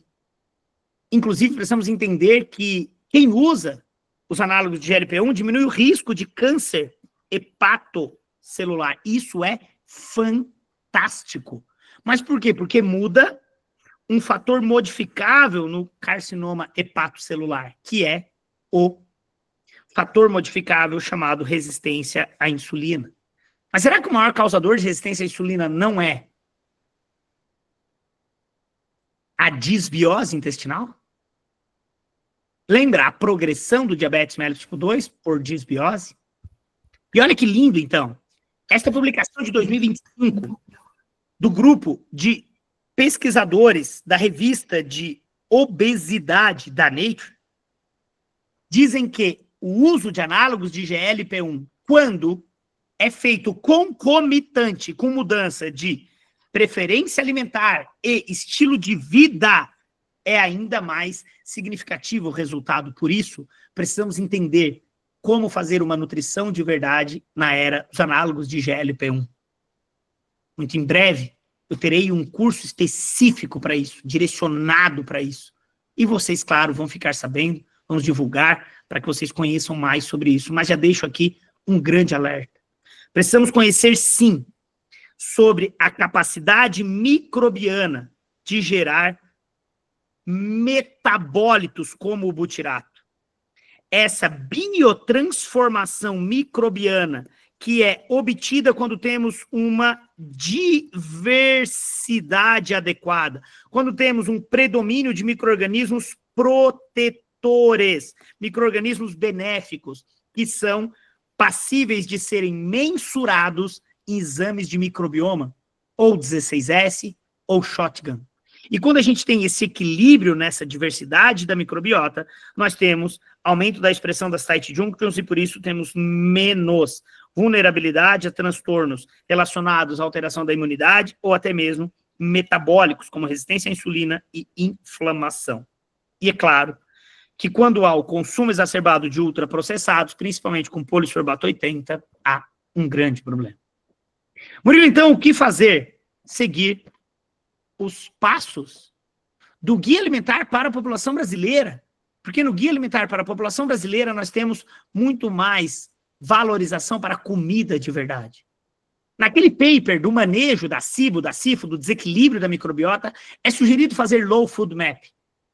Inclusive, precisamos entender que quem usa os análogos de GLP-1 diminui o risco de câncer hepatocelular. Isso é fantástico. Mas por quê? Porque muda um fator modificável no carcinoma hepatocelular, que é o fator modificável chamado resistência à insulina. Mas será que o maior causador de resistência à insulina não é a disbiose intestinal? Lembra a progressão do diabetes mellitus tipo 2 por disbiose? E olha que lindo, então. Esta publicação de 2025 do grupo de pesquisadores da revista de obesidade da Nature dizem que o uso de análogos de GLP-1, quando é feito concomitante com mudança de preferência alimentar e estilo de vida, é ainda mais significativo o resultado. Por isso, precisamos entender como fazer uma nutrição de verdade na era dos análogos de GLP-1. Muito em breve, eu terei um curso específico para isso, direcionado para isso. E vocês, claro, vão ficar sabendo, vamos divulgar para que vocês conheçam mais sobre isso. Mas já deixo aqui um grande alerta. Precisamos conhecer, sim, sobre a capacidade microbiana de gerar metabólitos como o butirato. Essa biotransformação microbiana que é obtida quando temos uma diversidade adequada, quando temos um predomínio de micro-organismos protetores, micro-organismos benéficos, que são passíveis de serem mensurados em exames de microbioma, ou 16S, ou shotgun. E quando a gente tem esse equilíbrio nessa diversidade da microbiota, nós temos aumento da expressão das tight junctions e, por isso, temos menos vulnerabilidade a transtornos relacionados à alteração da imunidade ou até mesmo metabólicos, como resistência à insulina e inflamação. E é claro que quando há o consumo exacerbado de ultraprocessados, principalmente com polisorbato 80, há um grande problema. Murilo, então, o que fazer? Seguir os passos do Guia Alimentar para a População Brasileira. Porque no Guia Alimentar para a População Brasileira nós temos muito mais valorização para a comida de verdade. Naquele paper do manejo da SIBO, da CIFO, do desequilíbrio da microbiota, é sugerido fazer Low Food Map.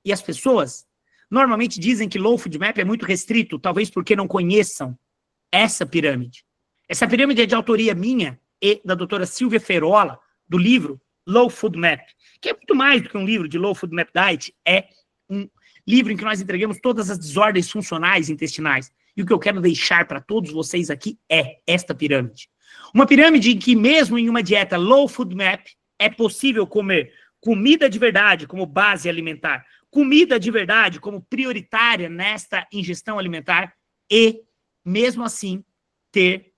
E as pessoas normalmente dizem que Low Food Map é muito restrito, talvez porque não conheçam essa pirâmide. Essa pirâmide é de autoria minha e da doutora Silvia Ferola, do livro Low Food Map, que é muito mais do que um livro de Low Food Map Diet, é um livro em que nós entregamos todas as desordens funcionais intestinais. E o que eu quero deixar para todos vocês aqui é esta pirâmide. Uma pirâmide em que, mesmo em uma dieta Low Food Map, é possível comer comida de verdade como base alimentar, comida de verdade como prioritária nesta ingestão alimentar e, mesmo assim, ter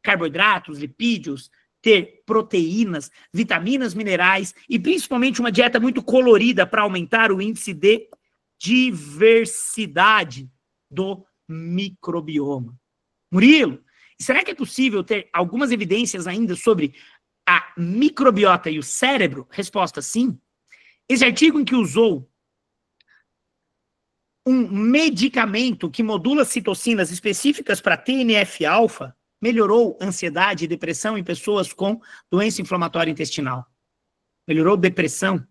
carboidratos, lipídios, ter proteínas, vitaminas, minerais e principalmente uma dieta muito colorida para aumentar o índice de diversidade do microbioma. Murilo, será que é possível ter algumas evidências ainda sobre a microbiota e o cérebro? Resposta, sim. Esse artigo em que usou um medicamento que modula citocinas específicas para TNF-alfa melhorou ansiedade e depressão em pessoas com doença inflamatória intestinal. Melhorou depressão.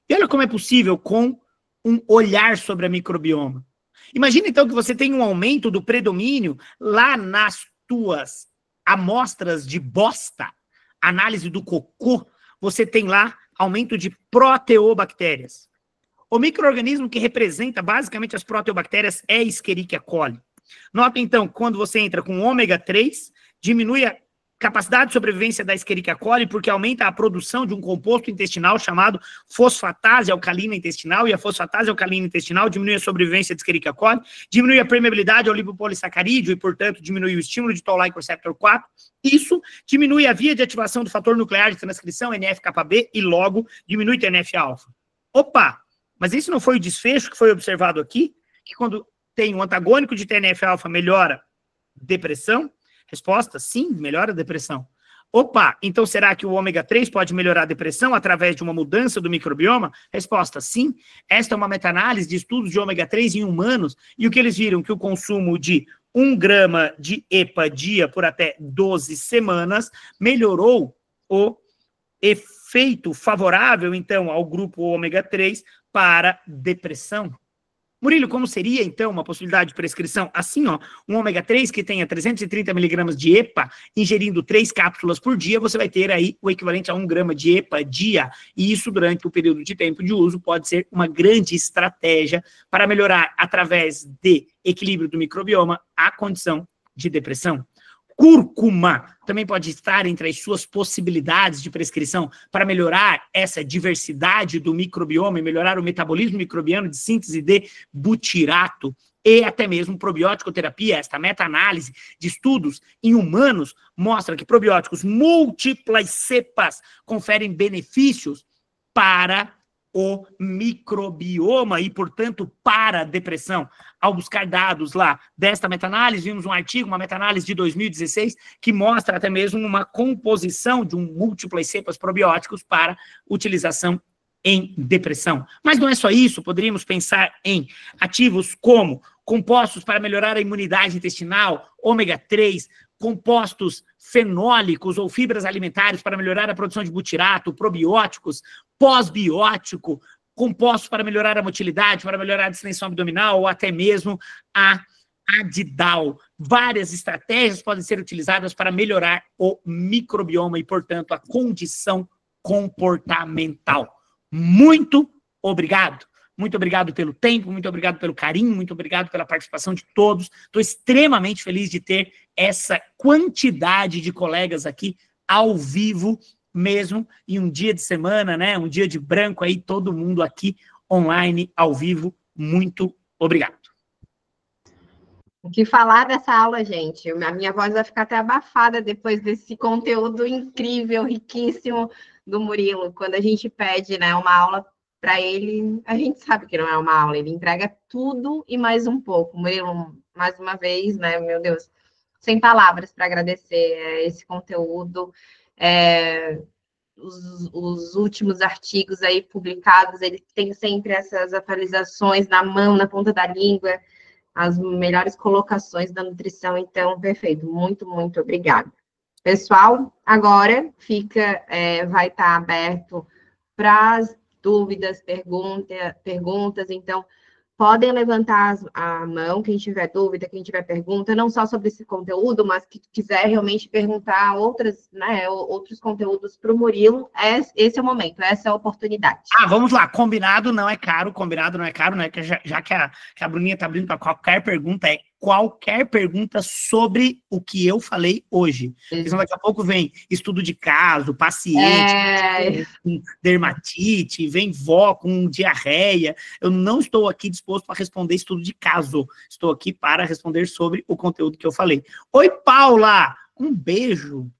E olha como é possível com um olhar sobre a microbioma. Imagina, então, que você tem um aumento do predomínio lá nas tuas amostras de bosta, análise do cocô, você tem lá aumento de proteobactérias. O micro-organismo que representa basicamente as proteobactérias é Escherichia coli. Nota, então, quando você entra com ômega 3, diminui a capacidade de sobrevivência da Escherichia coli porque aumenta a produção de um composto intestinal chamado fosfatase alcalina intestinal, e a fosfatase alcalina intestinal diminui a sobrevivência de Escherichia coli, diminui a permeabilidade ao lipopolissacarídeo e, portanto, diminui o estímulo de Toll-like receptor 4. Isso diminui a via de ativação do fator nuclear de transcrição, NF-κB, e logo diminui TNF-alfa. Opa! Mas esse não foi o desfecho que foi observado aqui? Que quando tem um antagônico de TNF-alfa melhora depressão? Resposta, sim, melhora a depressão. Opa, então será que o ômega 3 pode melhorar a depressão através de uma mudança do microbioma? Resposta, sim. Esta é uma meta-análise de estudos de ômega 3 em humanos, e o que eles viram? Que o consumo de 1 grama de EPA dia por até 12 semanas melhorou o efeito favorável, então, ao grupo ômega 3 para depressão. Murilo, como seria, então, uma possibilidade de prescrição? Assim, ó, um ômega 3 que tenha 330 miligramas de EPA, ingerindo 3 cápsulas por dia, você vai ter aí o equivalente a 1 grama de EPA dia, e isso durante o período de tempo de uso pode ser uma grande estratégia para melhorar, através de equilíbrio do microbioma, a condição de depressão. Cúrcuma também pode estar entre as suas possibilidades de prescrição para melhorar essa diversidade do microbioma e melhorar o metabolismo microbiano de síntese de butirato e até mesmo probiótico terapia. Esta meta-análise de estudos em humanos mostra que probióticos múltiplas cepas conferem benefícios para o microbioma e, portanto, para a depressão. Ao buscar dados lá desta meta-análise, vimos um artigo, uma meta-análise de 2016, que mostra até mesmo uma composição de múltiplas cepas probióticos para utilização em depressão. Mas não é só isso, poderíamos pensar em ativos como compostos para melhorar a imunidade intestinal, ômega 3, compostos fenólicos ou fibras alimentares para melhorar a produção de butirato, probióticos, pós-biótico, compostos para melhorar a motilidade, para melhorar a distensão abdominal ou até mesmo a Adidal. Várias estratégias podem ser utilizadas para melhorar o microbioma e, portanto, a condição comportamental. Muito obrigado. muito obrigado pelo tempo, muito obrigado pelo carinho, muito obrigado pela participação de todos. Estou extremamente feliz de ter essa quantidade de colegas aqui ao vivo mesmo, em um dia de semana, né? Um dia de branco aí, todo mundo aqui online, ao vivo. Muito obrigado. O que falar dessa aula, gente? A minha voz vai ficar até abafada depois desse conteúdo incrível, riquíssimo do Murilo. Quando a gente pede, né, uma aula para ele, a gente sabe que não é uma aula, ele entrega tudo e mais um pouco. Murilo, mais uma vez, né, meu Deus, sem palavras para agradecer esse conteúdo. Os últimos artigos aí publicados, ele tem sempre essas atualizações na mão, na ponta da língua, as melhores colocações da nutrição, então, perfeito. Muito, muito obrigada. Pessoal, agora vai estar aberto para as dúvidas, perguntas, então, podem levantar a mão, quem tiver dúvida, quem tiver pergunta, não só sobre esse conteúdo, mas que quiser realmente perguntar outros conteúdos para o Murilo, esse é o momento, essa é a oportunidade. Vamos lá, combinado não é caro, né? Que já que a Bruninha está abrindo para qualquer pergunta sobre o que eu falei hoje. Então, daqui a pouco vem estudo de caso, paciente, com dermatite, vem vó com diarreia. Eu não estou aqui disposto para responder estudo de caso. Estou aqui para responder sobre o conteúdo que eu falei. Oi, Paula! Um beijo.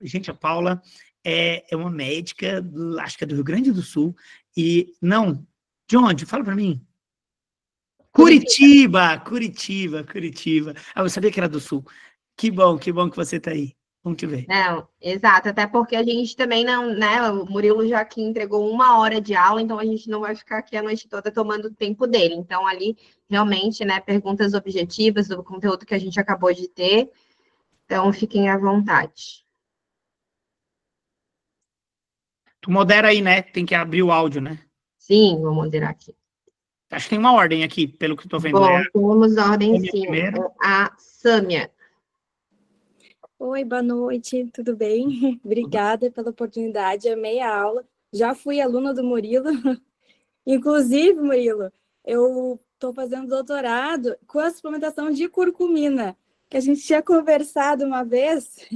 Gente, a Paula é uma médica, acho que é do Rio Grande do Sul. E, não, de onde? Fala para mim. Curitiba. Eu sabia que era do Sul. Que bom que você está aí. Vamos te ver. Não, exato, até porque a gente também não, né, o Murilo já aqui entregou 1 hora de aula, então a gente não vai ficar aqui a noite toda tomando o tempo dele. Então, ali, realmente, né, perguntas objetivas do conteúdo que a gente acabou de ter. Então, fiquem à vontade. Tu modera aí, né? Tem que abrir o áudio, né? Sim, vou moderar aqui. Acho que tem uma ordem aqui, pelo que estou vendo. Bom, temos ordem sim. Primeiro. A Sâmia. Oi, boa noite, tudo bem? Obrigada pela oportunidade, amei a aula. Já fui aluna do Murilo. Inclusive, Murilo, eu estou fazendo doutorado com a suplementação de curcumina, que a gente tinha conversado uma vez,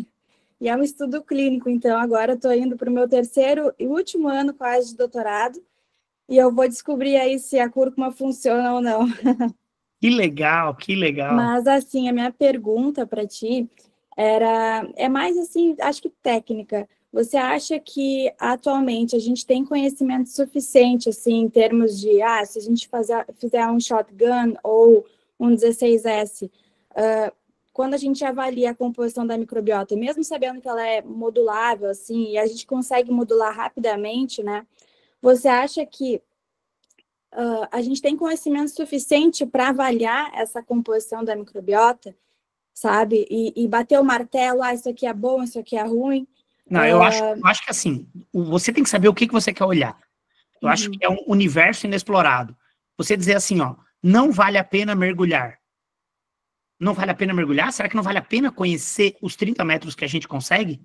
e é um estudo clínico. Então, agora estou indo para o meu 3º e último ano quase de doutorado, e eu vou descobrir aí se a cúrcuma funciona ou não. Que legal. Mas, assim, a minha pergunta para ti é mais assim, acho que técnica. Você acha que atualmente a gente tem conhecimento suficiente, assim, em termos de, se a gente fizer um shotgun ou um 16S, quando a gente avalia a composição da microbiota, mesmo sabendo que ela é modulável, assim, e a gente consegue modular rapidamente, né? Você acha que a gente tem conhecimento suficiente para avaliar essa composição da microbiota? Sabe? E bater o martelo, isso aqui é bom, isso aqui é ruim. Não, eu acho que assim, você tem que saber o que você quer olhar. Eu acho que é um universo inexplorado. Você dizer assim, não vale a pena mergulhar. Não vale a pena mergulhar? Será que não vale a pena conhecer os 30 metros que a gente consegue?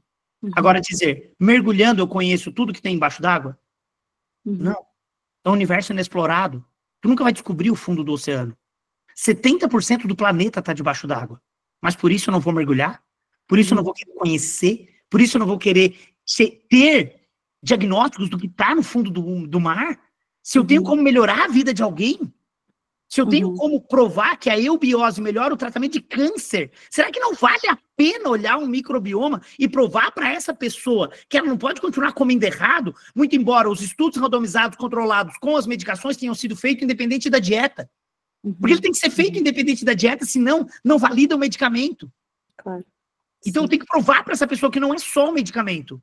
Agora dizer, mergulhando eu conheço tudo que tem embaixo d'água? Não. É um universo inexplorado. Tu nunca vai descobrir o fundo do oceano. 70% do planeta está debaixo d'água. Mas por isso eu não vou mergulhar, por isso eu não vou querer conhecer, por isso eu não vou querer ter diagnósticos do que está no fundo do mar. Se eu tenho como melhorar a vida de alguém, se eu tenho como provar que a eubiose melhora o tratamento de câncer, será que não vale a pena olhar um microbioma e provar para essa pessoa que ela não pode continuar comendo errado, muito embora os estudos randomizados controlados com as medicações tenham sido feitos independente da dieta? Porque ele tem que ser feito independente da dieta, senão não valida o medicamento. Claro. Então eu tenho que provar para essa pessoa que não é só o medicamento.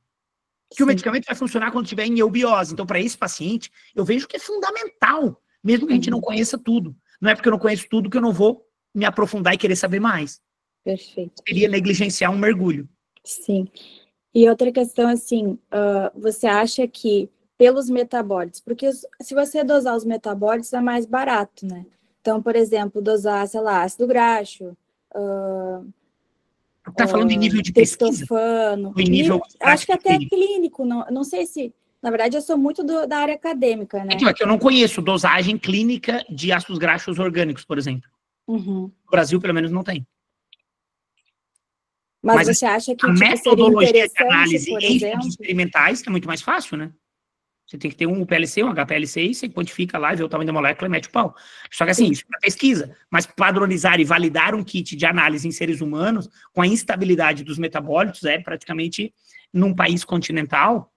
Que o medicamento vai funcionar quando estiver em eubiose. Então, para esse paciente, eu vejo que é fundamental, mesmo que a gente não conheça tudo. Não é porque eu não conheço tudo que eu não vou me aprofundar e querer saber mais. Perfeito. Seria negligenciar um mergulho. Sim. E outra questão, assim, você acha que pelos metabólitos, porque se você dosar os metabólitos é mais barato, né? Então, por exemplo, dosar, sei lá, ácido graxo, Tá falando em nível de pesquisa? triptofano, Ou em nível acho que até clínico, não sei se Na verdade, eu sou muito da área acadêmica, né? Então, é que eu não conheço dosagem clínica de ácidos graxos orgânicos, por exemplo. Uhum. No Brasil, pelo menos, não tem. Mas você acha que a tipo, seria metodologia de interessante, análise por em exemplo? estudos experimentais é muito mais fácil, né? Você tem que ter um PLC, um HPLC, e você quantifica lá, vê o tamanho da molécula e mete o pau. Só que assim, isso é pesquisa. Mas padronizar e validar um kit de análise em seres humanos, com a instabilidade dos metabólitos, praticamente, num país continental,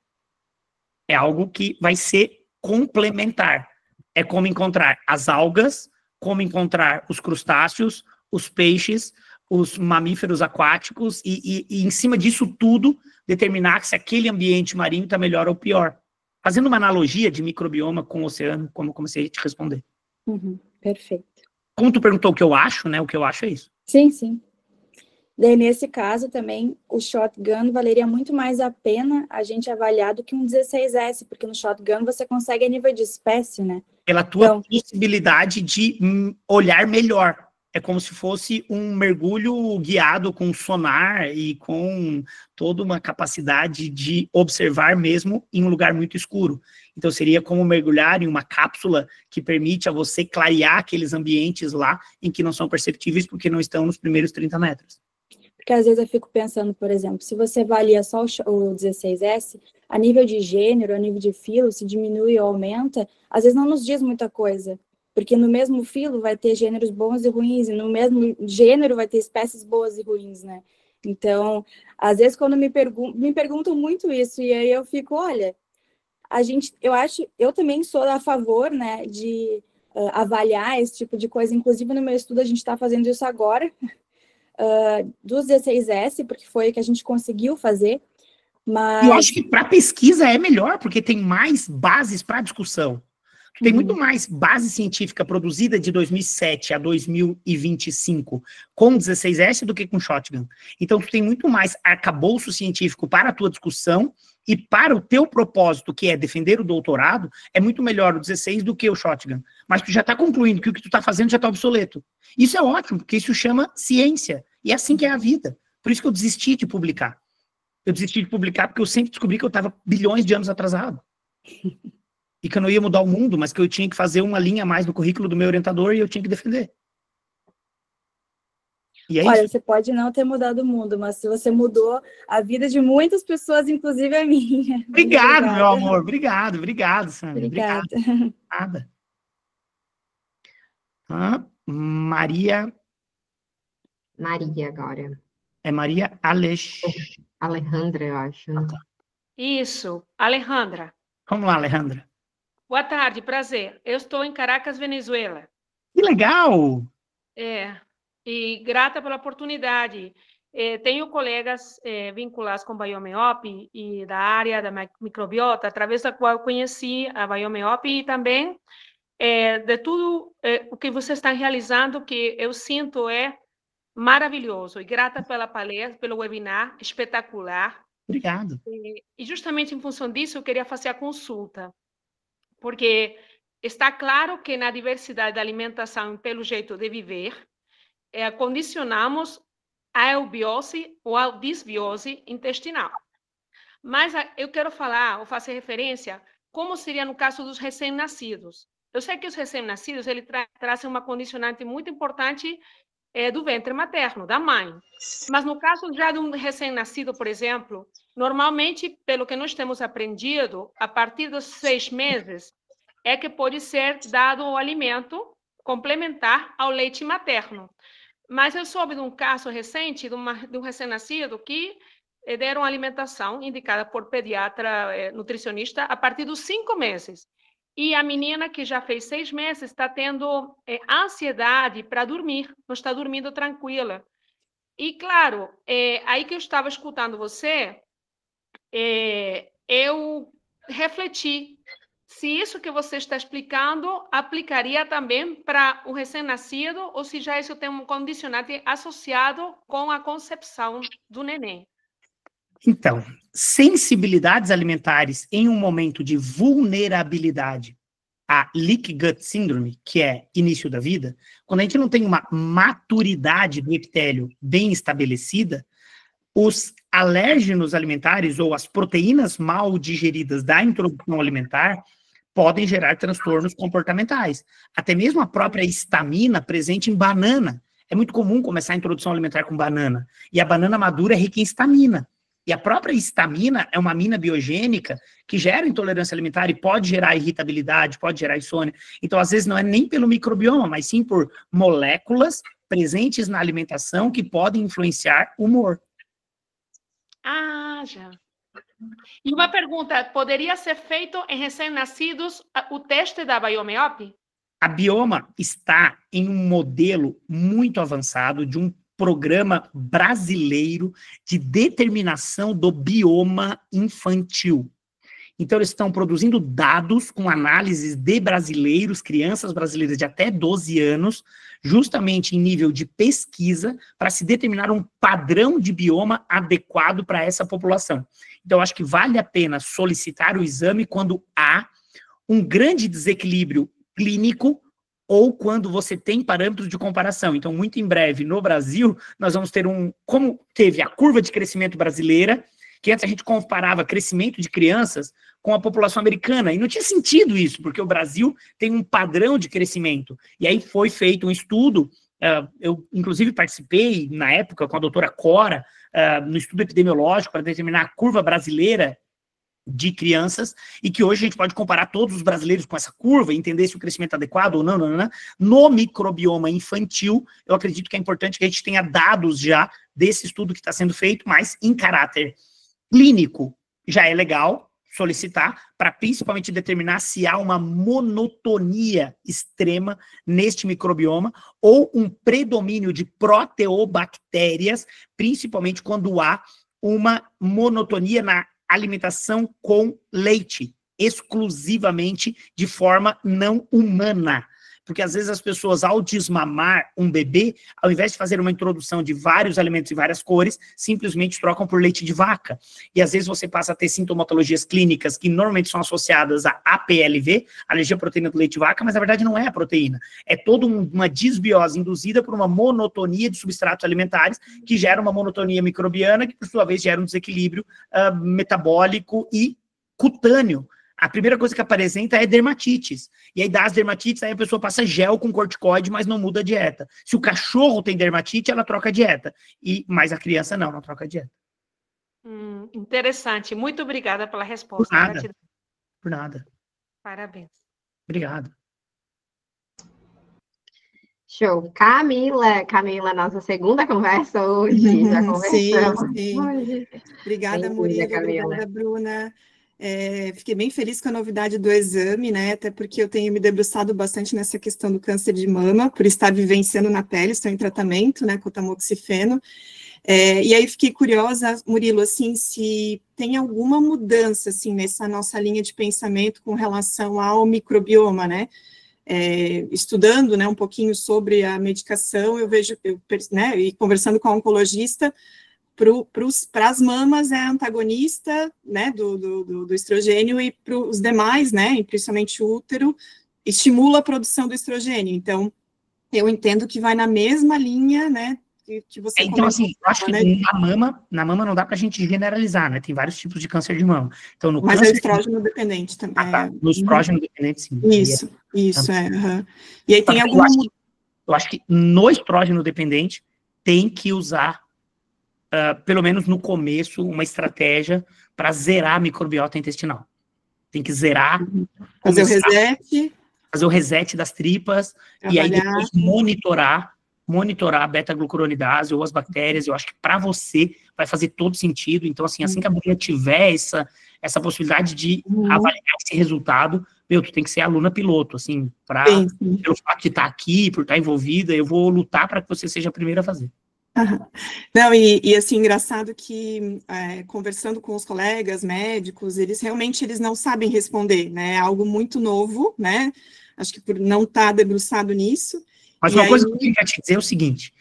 é algo que vai ser complementar. É como encontrar as algas, como encontrar os crustáceos, os peixes, os mamíferos aquáticos, e em cima disso tudo, determinar se aquele ambiente marinho está melhor ou pior. Fazendo uma analogia de microbioma com o oceano, como eu comecei a te responder. Perfeito. Como tu perguntou o que eu acho, né? O que eu acho é isso. Sim, sim. Daí, nesse caso, também, o shotgun valeria muito mais a pena a gente avaliar do que um 16S, porque no shotgun você consegue a nível de espécie, né? Pela tua possibilidade de olhar melhor. É como se fosse um mergulho guiado com sonar e com toda uma capacidade de observar mesmo em um lugar muito escuro. Então, seria como mergulhar em uma cápsula que permite a você clarear aqueles ambientes lá em que não são perceptíveis porque não estão nos primeiros 30 metros. Porque às vezes eu fico pensando, por exemplo, se você avalia só o 16S, a nível de gênero, a nível de filo, se diminui ou aumenta, às vezes não nos diz muita coisa. Porque no mesmo filo vai ter gêneros bons e ruins, e no mesmo gênero vai ter espécies boas e ruins, né? Então, às vezes quando me perguntam muito isso, e aí eu fico, olha, eu também sou a favor, né, de avaliar esse tipo de coisa. Inclusive no meu estudo a gente está fazendo isso agora, dos 16S, porque foi o que a gente conseguiu fazer. Mas eu acho que para pesquisa é melhor, porque tem mais bases para discussão. Tem muito mais base científica produzida de 2007 a 2025 com 16S do que com shotgun. Então, tu tem muito mais arcabouço científico para a tua discussão e para o teu propósito, que é defender o doutorado, é muito melhor o 16 do que o shotgun. Mas tu já está concluindo que o que tu está fazendo já está obsoleto. Isso é ótimo, porque isso chama ciência. E é assim que é a vida. Por isso que eu desisti de publicar. Eu desisti de publicar porque eu sempre descobri que eu estava bilhões de anos atrasado. E que eu não ia mudar o mundo, mas que eu tinha que fazer uma linha a mais no currículo do meu orientador e eu tinha que defender. E é olha, isso. Você pode não ter mudado o mundo, mas se você mudou a vida de muitas pessoas, inclusive a minha. Obrigado, meu amor. Obrigado, Sandra. Obrigada. Obrigado. Nada. Maria agora. É Maria Alejandra, eu acho. Ah, tá. Isso, Alejandra. Vamos lá, Alejandra. Boa tarde, prazer. Eu estou em Caracas, Venezuela. Que legal! E grata pela oportunidade. Tenho colegas vinculados com Biomeop e da área da microbiota, através da qual eu conheci a Biomeop e também de tudo o que vocês estão realizando, que eu sinto é maravilhoso. E grata pela palestra, pelo webinar, espetacular. Obrigado. E justamente em função disso, eu queria fazer a consulta. Porque está claro que na diversidade da alimentação, pelo jeito de viver, condicionamos a eubiose ou a disbiose intestinal. Mas eu quero falar, ou fazer referência, como seria no caso dos recém-nascidos. Eu sei que os recém-nascidos, ele trazem uma condicionante muito importante do ventre materno, da mãe. Mas no caso já de um recém-nascido, por exemplo, normalmente, pelo que nós temos aprendido, a partir dos 6 meses, é que pode ser dado o alimento complementar ao leite materno. Mas eu soube de um caso recente de um recém-nascido que deram alimentação indicada por pediatra nutricionista a partir dos 5 meses. E a menina que já fez 6 meses está tendo ansiedade para dormir, não está dormindo tranquila. E, claro, aí que eu estava escutando você, eu refleti se isso que você está explicando aplicaria também para o recém-nascido ou se já isso tem um condicionante associado com a concepção do neném. Então, sensibilidades alimentares em um momento de vulnerabilidade a leaky gut syndrome, que é início da vida, quando a gente não tem uma maturidade do epitélio bem estabelecida, os alérgenos alimentares ou as proteínas mal digeridas da introdução alimentar podem gerar transtornos comportamentais. Até mesmo a própria histamina presente em banana. É muito comum começar a introdução alimentar com banana. E a banana madura é rica em histamina. E a própria histamina é uma amina biogênica que gera intolerância alimentar e pode gerar irritabilidade, pode gerar insônia. Então, às vezes, não é nem pelo microbioma, mas sim por moléculas presentes na alimentação que podem influenciar o humor. Ah, já. E uma pergunta, poderia ser feito em recém-nascidos o teste da Biomeop? A Bioma está em um modelo muito avançado de um programa brasileiro de determinação do bioma infantil. Então, eles estão produzindo dados com análises de brasileiros, crianças brasileiras de até 12 anos, justamente em nível de pesquisa, para se determinar um padrão de bioma adequado para essa população. Então, acho que vale a pena solicitar o exame quando há um grande desequilíbrio clínico ou quando você tem parâmetros de comparação. Então, muito em breve, no Brasil, nós vamos ter como teve a curva de crescimento brasileira, que antes a gente comparava crescimento de crianças com a população americana, e não tinha sentido isso, porque o Brasil tem um padrão de crescimento. E aí foi feito um estudo, eu inclusive participei, na época, com a doutora Cora, no estudo epidemiológico para determinar a curva brasileira de crianças, e que hoje a gente pode comparar todos os brasileiros com essa curva e entender se o crescimento é adequado ou não. No microbioma infantil, eu acredito que é importante que a gente tenha dados já desse estudo que está sendo feito, mas em caráter clínico já é legal solicitar para principalmente determinar se há uma monotonia extrema neste microbioma ou um predomínio de proteobactérias, principalmente quando há uma monotonia na alimentação com leite, exclusivamente de forma não humana. Porque às vezes as pessoas, ao desmamar um bebê, ao invés de fazer uma introdução de vários alimentos e várias cores, simplesmente trocam por leite de vaca. E às vezes você passa a ter sintomatologias clínicas que normalmente são associadas a APLV, alergia à proteína do leite de vaca, mas na verdade não é a proteína. É toda uma disbiose induzida por uma monotonia de substratos alimentares que gera uma monotonia microbiana que, por sua vez, gera um desequilíbrio metabólico e cutâneo. A primeira coisa que apresenta é dermatites. E aí, das dermatites, aí a pessoa passa gel com corticoide, mas não muda a dieta. Se o cachorro tem dermatite, ela troca a dieta. Mas a criança não troca a dieta. Interessante. Muito obrigada pela resposta. Por nada. Por nada. Parabéns. Obrigado. Show. Camila, nossa segunda conversa hoje. Já conversamos. Sim. Hoje. Obrigada, Murilo. Obrigada, Bruna. Fiquei bem feliz com a novidade do exame, né? Até porque eu tenho me debruçado bastante nessa questão do câncer de mama, por estar vivenciando na pele, estou em tratamento, né, com tamoxifeno. E aí fiquei curiosa, Murilo, assim, se tem alguma mudança, assim, nessa nossa linha de pensamento com relação ao microbioma, né? Estudando, né, um pouquinho sobre a medicação, eu vejo, né, e conversando com a oncologista, para as mamas é antagonista, né, do estrogênio, e para os demais, né, principalmente o útero, estimula a produção do estrogênio. Então, eu entendo que vai na mesma linha, né, que você então, assim, eu acho que né? na mama não dá para a gente generalizar, né, tem vários tipos de câncer de mama. Então, no Mas câncer é estrógeno dependente também. tá. No estrógeno dependente, sim. Isso. E aí tem alguma... Eu acho que no estrógeno dependente tem que usar pelo menos no começo, uma estratégia para zerar a microbiota intestinal. Tem que zerar. Fazer o reset. Fazer o reset das tripas, e aí depois monitorar a beta-glucuronidase ou as bactérias. Eu acho que para você vai fazer todo sentido. Então, assim que a mulher tiver essa possibilidade de avaliar esse resultado, tu tem que ser aluna piloto, assim, pelo fato de estar aqui, por estar envolvida, eu vou lutar para que você seja a primeira a fazer. Não, e assim, engraçado que conversando com os colegas médicos, eles não sabem responder, né, é algo muito novo, né, acho que por não estar debruçado nisso. Mas uma coisa que eu queria te dizer é o seguinte,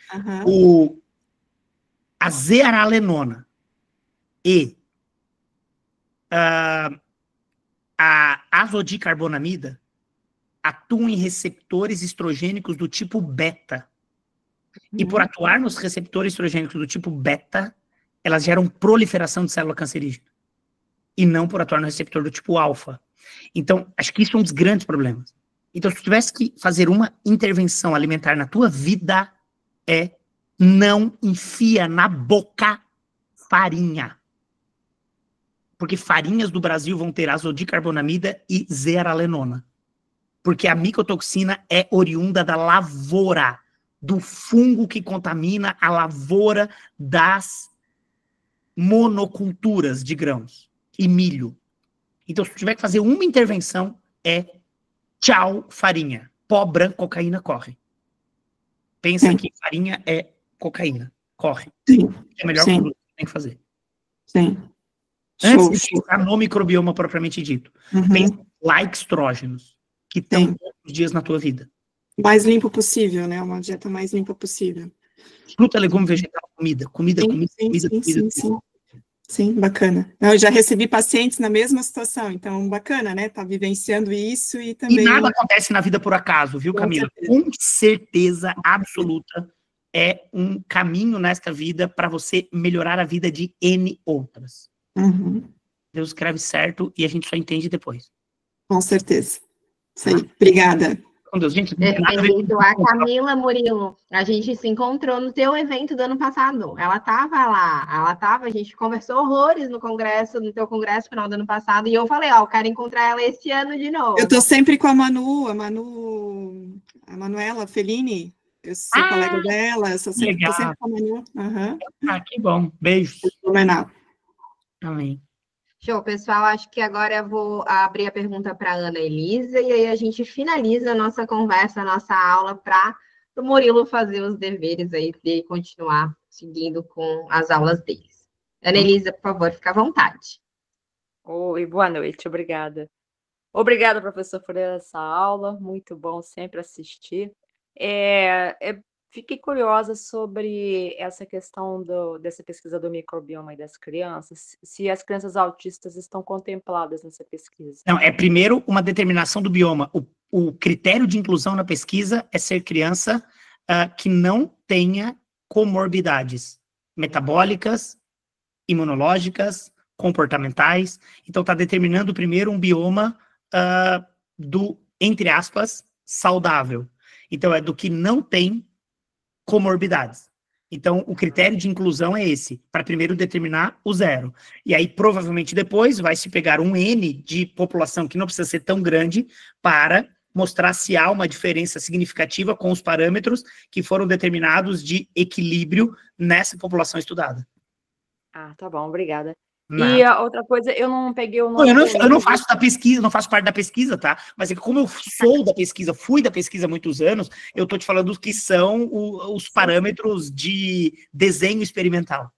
a zearalenona e a azodicarbonamida atuam em receptores estrogênicos do tipo beta. E por atuar nos receptores estrogênicos do tipo beta, elas geram proliferação de célula cancerígena e não por atuar no receptor do tipo alfa. Então, acho que isso é um dos grandes problemas. Então, se tu tivesse que fazer uma intervenção alimentar na tua vida, não enfia na boca farinha. Porque farinhas do Brasil vão ter azodicarbonamida e zearalenona. Porque a micotoxina é oriunda da lavoura, do fungo que contamina a lavoura das monoculturas de grãos e milho. Então, se tu tiver que fazer uma intervenção, tchau, farinha. Pó branco, cocaína, corre. Pensa que farinha é cocaína. Corre. Sim. É melhor que tem que fazer. Sim. Antes de pensar no microbioma propriamente dito, pensa lá estrógenos, que estão todos os dias na tua vida. Mais limpo possível, né? Uma dieta mais limpa possível. Fruta, legume, vegetal, comida. Sim, bacana. Eu já recebi pacientes na mesma situação, então bacana, né? Tá vivenciando isso e também... E nada acontece na vida por acaso, viu, Camila? Com certeza absoluta é um caminho nesta vida para você melhorar a vida de N outras. Deus escreve certo e a gente só entende depois. Com certeza. Isso aí. Obrigada. Com Deus, gente. Perfeito. A Camila, Murilo, a gente se encontrou no teu evento do ano passado. Ela estava lá, a gente conversou horrores no teu congresso final do ano passado, e eu falei, eu quero encontrar ela esse ano de novo. Eu tô sempre com a Manuela Fellini, eu sou colega dela, tô sempre com a Manu. Que bom. Beijos. Fenomenal. Amém. Show, pessoal. Acho que agora eu vou abrir a pergunta para a Ana Elisa e aí a gente finaliza a nossa conversa, a nossa aula, para o Murilo fazer os deveres aí e continuar seguindo com as aulas deles. Ana Elisa, por favor, fica à vontade. Oi, boa noite, obrigada. Obrigada, professor, por essa aula, muito bom sempre assistir. Fiquei curiosa sobre essa questão dessa pesquisa do microbioma e das crianças, se as crianças autistas estão contempladas nessa pesquisa. Não, primeiro uma determinação do bioma. O critério de inclusão na pesquisa é ser criança que não tenha comorbidades metabólicas, imunológicas, comportamentais. Então, está determinando primeiro um bioma do, entre aspas, saudável. Então, é do que não tem comorbidades. Então, o critério de inclusão é esse, para primeiro determinar o 0. E aí, provavelmente, depois vai se pegar um N de população que não precisa ser tão grande para mostrar se há uma diferença significativa com os parâmetros que foram determinados de equilíbrio nessa população estudada. Tá bom, obrigada. Nada. E a outra coisa, eu não peguei o nome... Eu não faço da pesquisa, não faço parte da pesquisa, tá? Mas é que como eu sou da pesquisa, fui da pesquisa há muitos anos, eu tô te falando os que são os parâmetros de desenho experimental.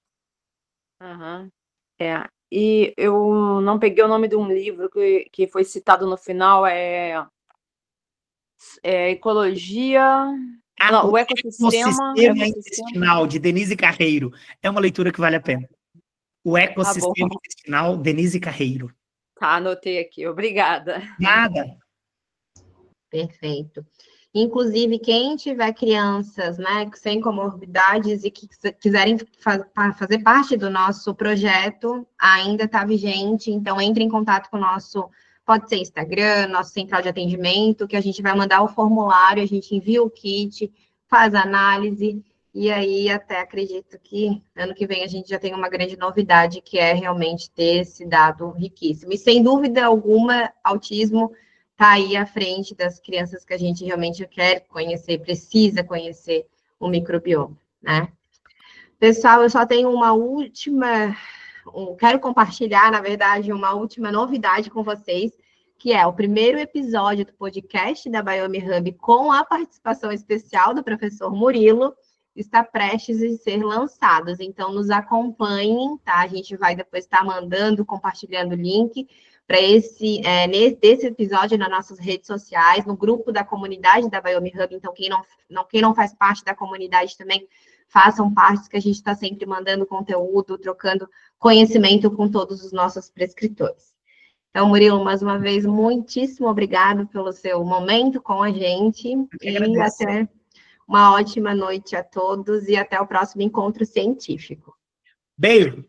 E eu não peguei o nome de um livro que foi citado no final, Ecologia... o Ecossistema Intestinal, de Denise Carreiro. É uma leitura que vale a pena. O Ecossistema Intestinal, Denise Carreiro. Anotei aqui. Obrigada. Nada. Perfeito. Inclusive, quem tiver crianças, né, sem comorbidades e que quiserem fazer parte do nosso projeto, ainda está vigente, então entre em contato com o nosso, pode ser Instagram, nosso central de atendimento, que a gente vai mandar o formulário, a gente envia o kit, faz a análise. E aí, até acredito que ano que vem a gente já tem uma grande novidade, que é realmente ter esse dado riquíssimo. E, sem dúvida alguma, autismo está aí à frente das crianças que a gente realmente quer conhecer, precisa conhecer o microbioma, né? Pessoal, eu só tenho uma última... quero compartilhar, na verdade, uma última novidade com vocês, que é o primeiro episódio do podcast da Biome Hub com a participação especial do professor Murilo, está prestes a ser lançados, então nos acompanhem, tá? A gente vai depois estar mandando, compartilhando o link para desse episódio nas nossas redes sociais, no grupo da comunidade da Biome Hub, então quem não faz parte da comunidade também, façam parte, que a gente está sempre mandando conteúdo, trocando conhecimento com todos os nossos prescritores. Então, Murilo, mais uma vez, muitíssimo obrigado pelo seu momento com a gente, e até... uma ótima noite a todos e até o próximo encontro científico. Beijo.